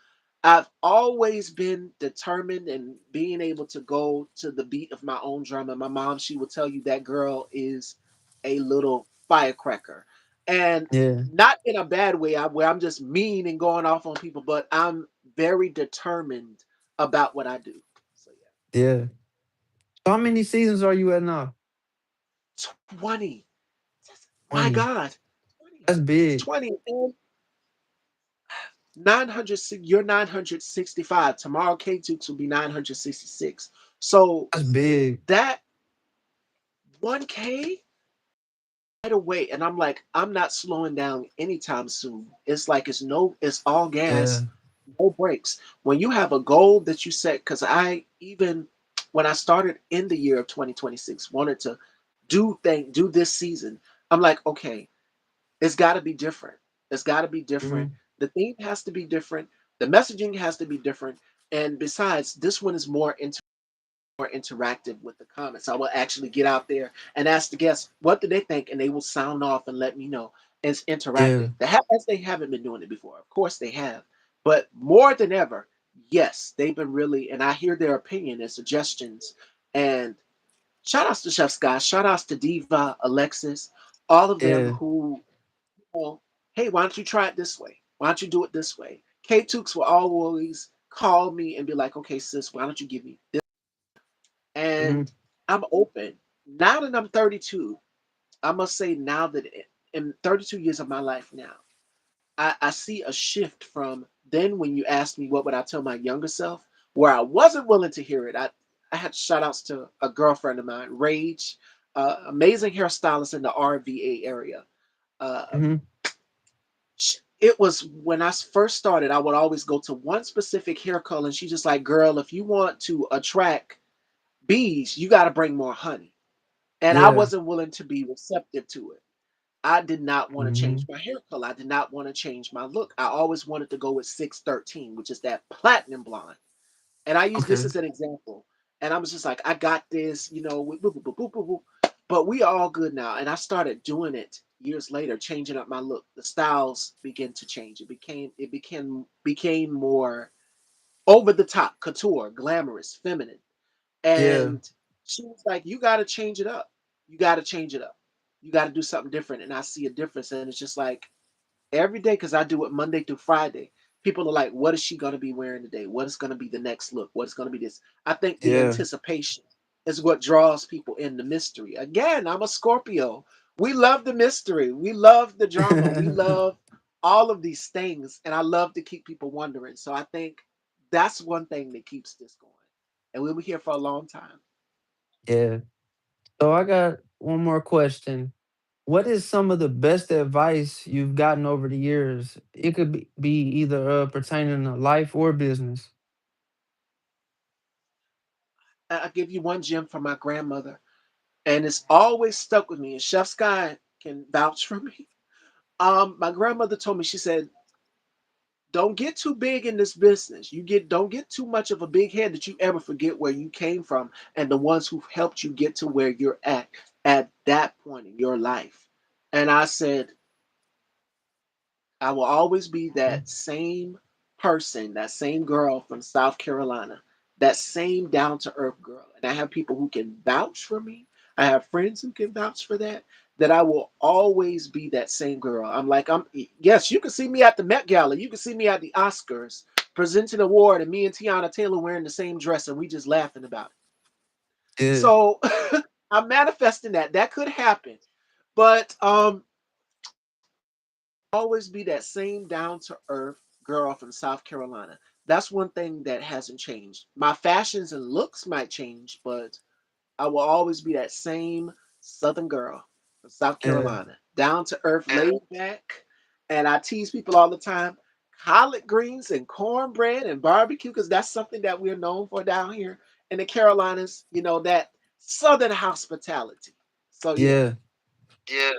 I've always been determined and being able to go to the beat of my own drum. And my mom, she will tell you that girl is a little firecracker. And Yeah. not in a bad way where I'm just mean and going off on people, but I'm very determined about what I do. So Yeah. So how many seasons are you at now? yeah. 20. My 20. God. 20. That's It's big. 20. And 900, you're 965. Tomorrow K2 will be 966. So That's big. that 1K right away. And I'm like, I'm not slowing down anytime soon. It's like it's all Yeah. gas, no brakes. When you have a goal that you set, because I even when I started in the year of 2026, wanted to do this season. I'm like, okay, it's got to be different. It's got to be different. Mhm. The theme has to be different. The messaging has to be different. And besides, this one is more interactive with the comments. I will actually get out there and ask the guests, what do they think? And they will sound off and let me know. And it's interactive. Yeah. As they haven't been doing it before. Of course they have. But more than ever, yes, they've been really, and I hear their opinion and suggestions. And shout outs to Chef Scott, shout outs to Diva, Alexis, all of them Yeah. who well, hey, why don't you try it this way? Why don't you do it this way? K Tukes will always call me and be like, okay, sis, why don't you give me this? Mhm. And I'm open. Now that I'm 32, I must say now that in 32 years of my life now, I see a shift from then when you asked me what would I tell my younger self, where I wasn't willing to hear it. I had shout outs to a girlfriend of mine, Rage, amazing hairstylist in the RVA area. Uh, Mhm. it was when I first started, I would always go to one specific hair color, and she's just like, "Girl, if you want to attract bees, you got to bring more honey." And I Yeah. wasn't willing to be receptive to it. I did not want to change Mhm. my hair color. I did not want to change my look. I always wanted to go with 613, which is that platinum blonde. And I use this Okay. as an example. And I was just like, I got this, boop, boop, boop, boop, boop. But we are all good now. And I started doing it years later, changing up my look. The styles began to change. It became more over the top, couture, glamorous, feminine. Yeah. And she was like, you gotta change it up. You gotta change it up. You gotta do something different. And I see a difference. And it's just like every day because I do it Monday through Friday. People are like, what is she going to be wearing today? What is going to be the next look? What is going to be this? I think the Yeah. anticipation is what draws people in the mystery. Again, I'm a Scorpio. We love the mystery. We love the drama. We love all of these things. And I love to keep people wondering. So I think that's one thing that keeps this going. And we'll be here for a long time. Yeah. So I got one more question. What is some of the best advice you've gotten over the years? It could be either pertaining to life or business. I'll give you one gem from my grandmother. And it's always stuck with me. And Chef Sky can vouch for me. My grandmother told me, she said, don't get too big in this business. Don't get too much of a big head that you ever forget where you came from and the ones who helped you get to where you're at that point in your life. And I said, I will always be Mhm. that same person, that same girl from South Carolina that same down to earth girl. And I have people who can vouch for me. I have friends who can vouch for that. That I will always be that same girl. I'm like, yes, you can see me at the Met Gala. You can see me at the Oscars presenting an award and me and Tiana Taylor wearing the same dress and we just laughing about it. Yeah. So I'm manifesting that. That could happen. But always be that same down to earth girl from South Carolina. That's one thing that hasn't changed. My fashions and looks might change, but I will always be that same Southern girl from South Yeah. Carolina. Down to earth, laid back. And I tease people all the time collard greens and cornbread and barbecue because that's something that we're known for down here in the Carolinas, that Southern hospitality. So, yeah. Yeah.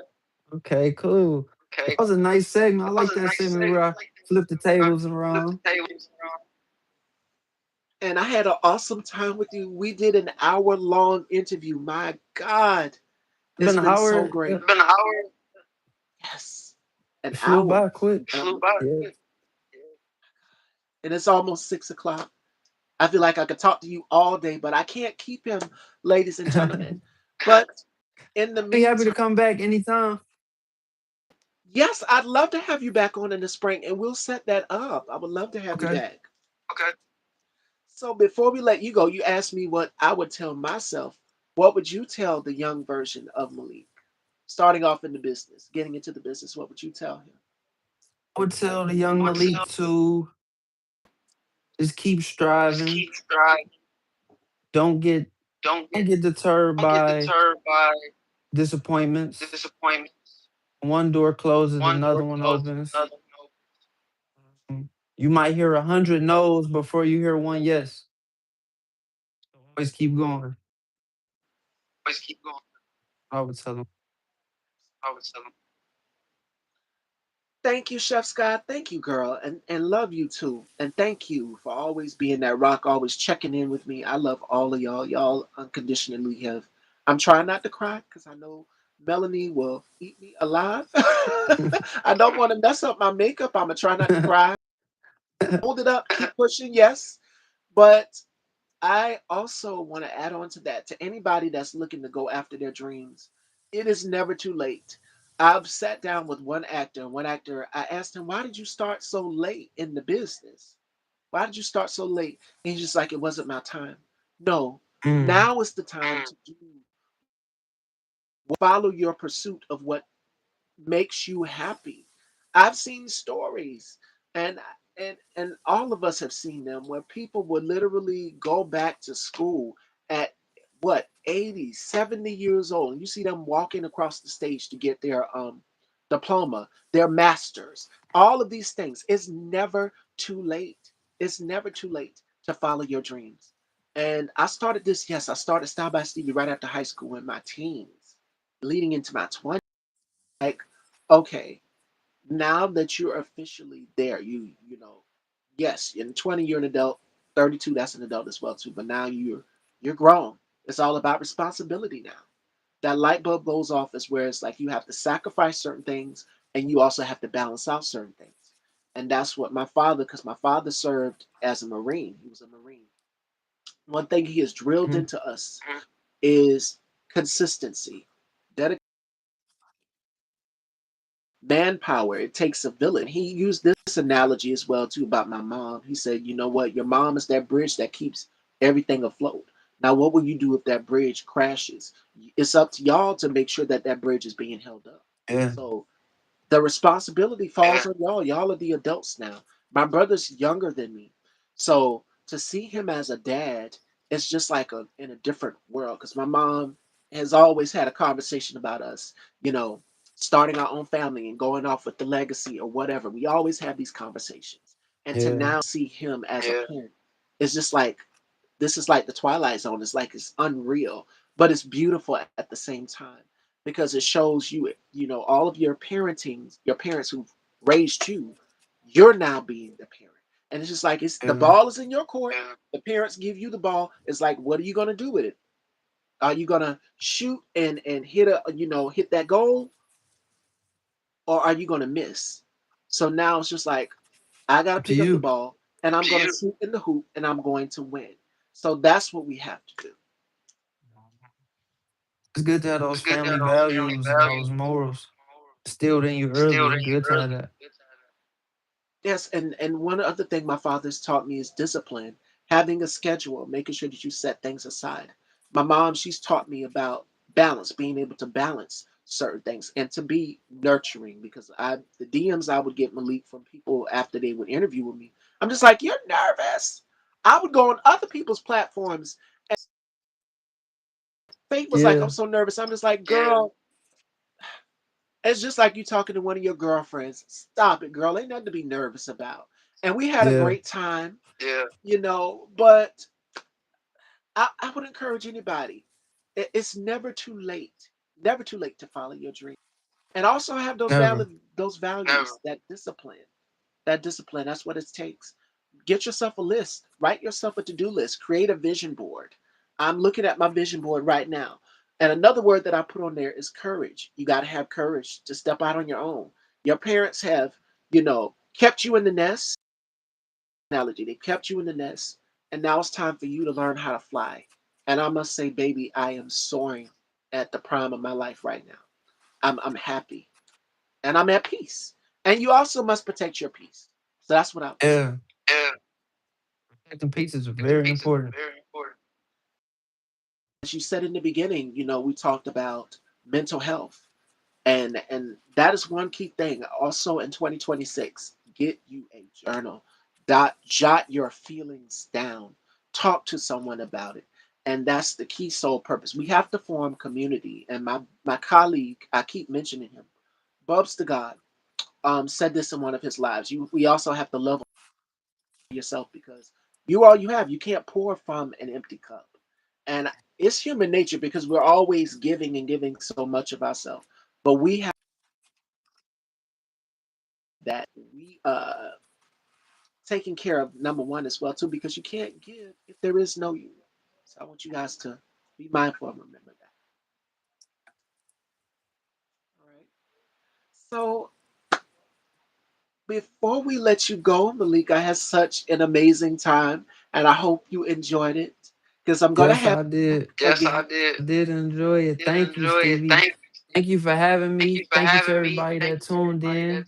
Okay, cool. That was a nice segment. I like that segment where I flip the tables around. And I had an awesome time with you. We did an hour-long interview. My God, It's it's been an been so hour. great. Yeah, Yes, an it flew by hour. quick. And, Yeah. and it's almost 6 o'clock. I feel like I could talk to you all day, but I can't keep him, ladies and gentlemen. But in the I'll be happy to meantime, come back anytime. yes, I'd love to have you back on in the spring, and we'll set that up. I would love to have you Okay. back. So before we let you go, you asked me what I would tell myself. What would you tell the young version of Malik? Starting off in the business, getting into the business, what would you tell him? I would tell the young Malik to just keep striving. Don't get don't get deterred by disappointments. One door closes, another one opens. You might hear 100 no's before you hear one yes. Always keep going. I would tell them. Thank you, Chef Scott. Thank you, girl. And love you too. And thank you for always being that rock, always checking in with me. I love all of y'all. Y'all unconditionally have. I'm trying not to cry because I know Melanie will eat me alive. I don't want to mess up my makeup. I'm going to try not to cry. Hold it up, keep pushing, yes. But I also want to add on to that to anybody that's looking to go after their dreams. It is never too late. I've sat down with one actor, I asked him, why did you start so late in the business? Why did you start so late? And he's just like, it wasn't my time. No, Mm, now is the time to do follow your pursuit of what makes you happy. I've seen stories and all of us have seen them where people would literally go back to school at what 80, 70 years old and you see them walking across the stage to get their diploma, their masters, all of these things. It's never too late. It's never too late to follow your dreams. And I started this, yes, I started Style by Stevie right after high school in my teens, leading into my 20s. Like, okay, now that you're officially there, yes, in 20 you're an adult, 32 that's an adult as well too, but now you're grown. It's all about responsibility now. That light bulb goes off is where it's like you have to sacrifice certain things and you also have to balance out certain things. And that's what my father, because my father served as a Marine, he was a Marine. One thing he has drilled mhm. into us is consistency, dedication, manpower. It takes a village. He used this analogy as well too about my mom. He said, "You know what? Your mom is that bridge that keeps everything afloat. Now, what will you do if that bridge crashes? It's up to y'all to make sure that that bridge is being held up." Yeah. So the responsibility falls on y'all. Y'all are the adults now. My brother's younger than me. So to see him as a dad, it's just like in a different world. Because my mom has always had a conversation about us, you know, starting our own family and going off with the legacy or whatever. We always have these conversations. And to Yeah. now see him as a parent, it's just like this is like the Twilight Zone. It's like it's unreal, but it's beautiful at the same time because it shows you, all of your parenting, your parents who raised you, you're now being the parent. And it's just like it's the Yeah. ball is in your court. The parents give you the ball. It's like, what are you gonna do with it? Are you gonna shoot and hit hit that goal, or are you gonna miss? So now it's just like I gotta Up to pick up the you. ball and I'm gonna shoot in the hoop and I'm going to win. So that's what we have to do. It's good to have those family values and those morals instilled in you early. It's good to have that. Yes, and one other thing my father's taught me is discipline, having a schedule, making sure that you set things aside. My mom, she's taught me about balance, being able to balance certain things and to be nurturing because the DMs I would get Malik from people after they would interview with me, I'm just like, you're nervous. I would go on other people's platforms. Faith was like, I'm Yeah, so nervous. I'm just like, girl, it's just like you talking to one of your girlfriends. Stop it, girl. Ain't nothing to be nervous about. And we had a yeah, great time. But I would encourage anybody. It's never too late to follow your dream, and also have never. those values, that discipline. That's what it takes. Get yourself a list. Write yourself a to-do list. Create a vision board. I'm looking at my vision board right now, and another word that I put on there is courage. You got to have courage to step out on your own. Your parents have, kept you in the nest analogy. They kept you in the nest, and now it's time for you to learn how to fly. And I must say, baby, I am soaring at the prime of my life right now. I'm happy and I'm at peace. And you also must protect your peace. So that's what I would say. Yeah, protecting pieces are very important. As you said in the beginning, we talked about mental health. And that is one key thing. Also in 2026, get you a journal. Jot your feelings down. Talk to someone about it. And that's the key sole purpose. We have to form community. And my colleague, I keep mentioning him, Bubs to God, said this in one of his lives. We also have to love yourself because you all you have. You can't pour from an empty cup. And it's human nature because we're always giving and giving so much of ourselves. But we have that we taking care of number one as well too because you can't give if there is no you. So I want you guys to be mindful and remember that. All right. So before we let you go, Malika, I had such an amazing time and I hope you enjoyed it because I'm gonna Yes, have I did. again. I did enjoy it. Thank you, Stevie. Thank you for having me. Thank you to everybody that tuned in.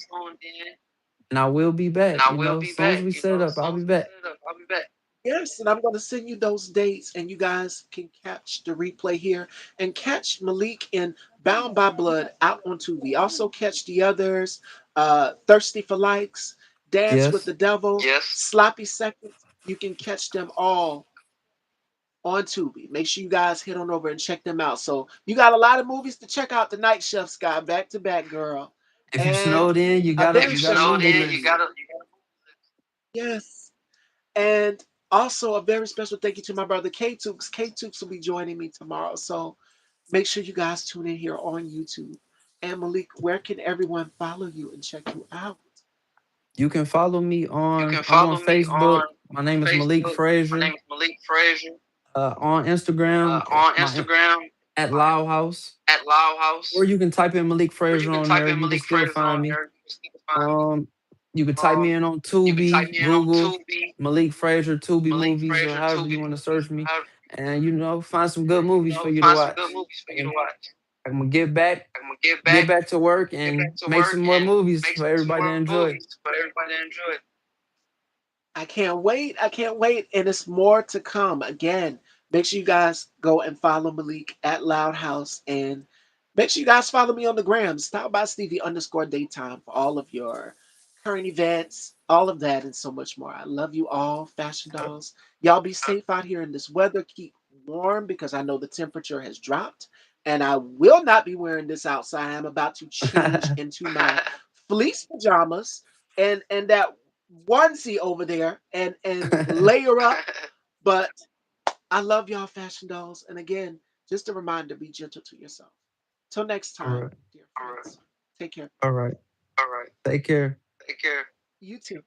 And I will be back. As soon as we set up, I'll be back. Yes, and I'm going to send you those dates, and you guys can catch the replay here and catch Malik in Bound by Blood out on Tubi. Also catch the others, Thirsty for Likes, Dance with Yes. the Devil, Sloppy Seconds. You can catch them all on Tubi. Make sure you guys head on over and check them out. So you got a lot of movies to check out tonight, Chef Scott, back to back, girl, If you and snowed in, a very you gotta special movie thank list. you. Yes. And also a very special thank you to my brother K Tooks. K Tooks will be joining me tomorrow. So make sure you guys tune in here on YouTube. And Malik, where can everyone follow you and check you out? You can follow me I'm on Facebook. My name is Malik Frazier. On Instagram, at Loud House. Or you can type in Malik Frazier on there. You can still find me. Um, you could type me in on Tubi, Google, Malik Frazier, Tubi movies, or however you want to search me. And find some good movies for you to watch. And I'm gonna get back to work and make some more movies for everybody to enjoy. I can't wait. I can't wait. And it's more to come. Again, make sure you guys go and follow Malik at Loud House. And make sure you guys follow me on the gram. Stop by Stevie underscore daytime for all of your current events, all of that, and so much more. I love you all, fashion dolls. Y'all be safe out here in this weather. Keep warm because I know the temperature has dropped. And I will not be wearing this outside. I'm about to change into my fleece pajamas and that onesie over there and layer up. But I love y'all, fashion dolls. And again, just a reminder: be gentle to yourself. Till next All time, right. dear friends. Take care. All right. Take care. You too.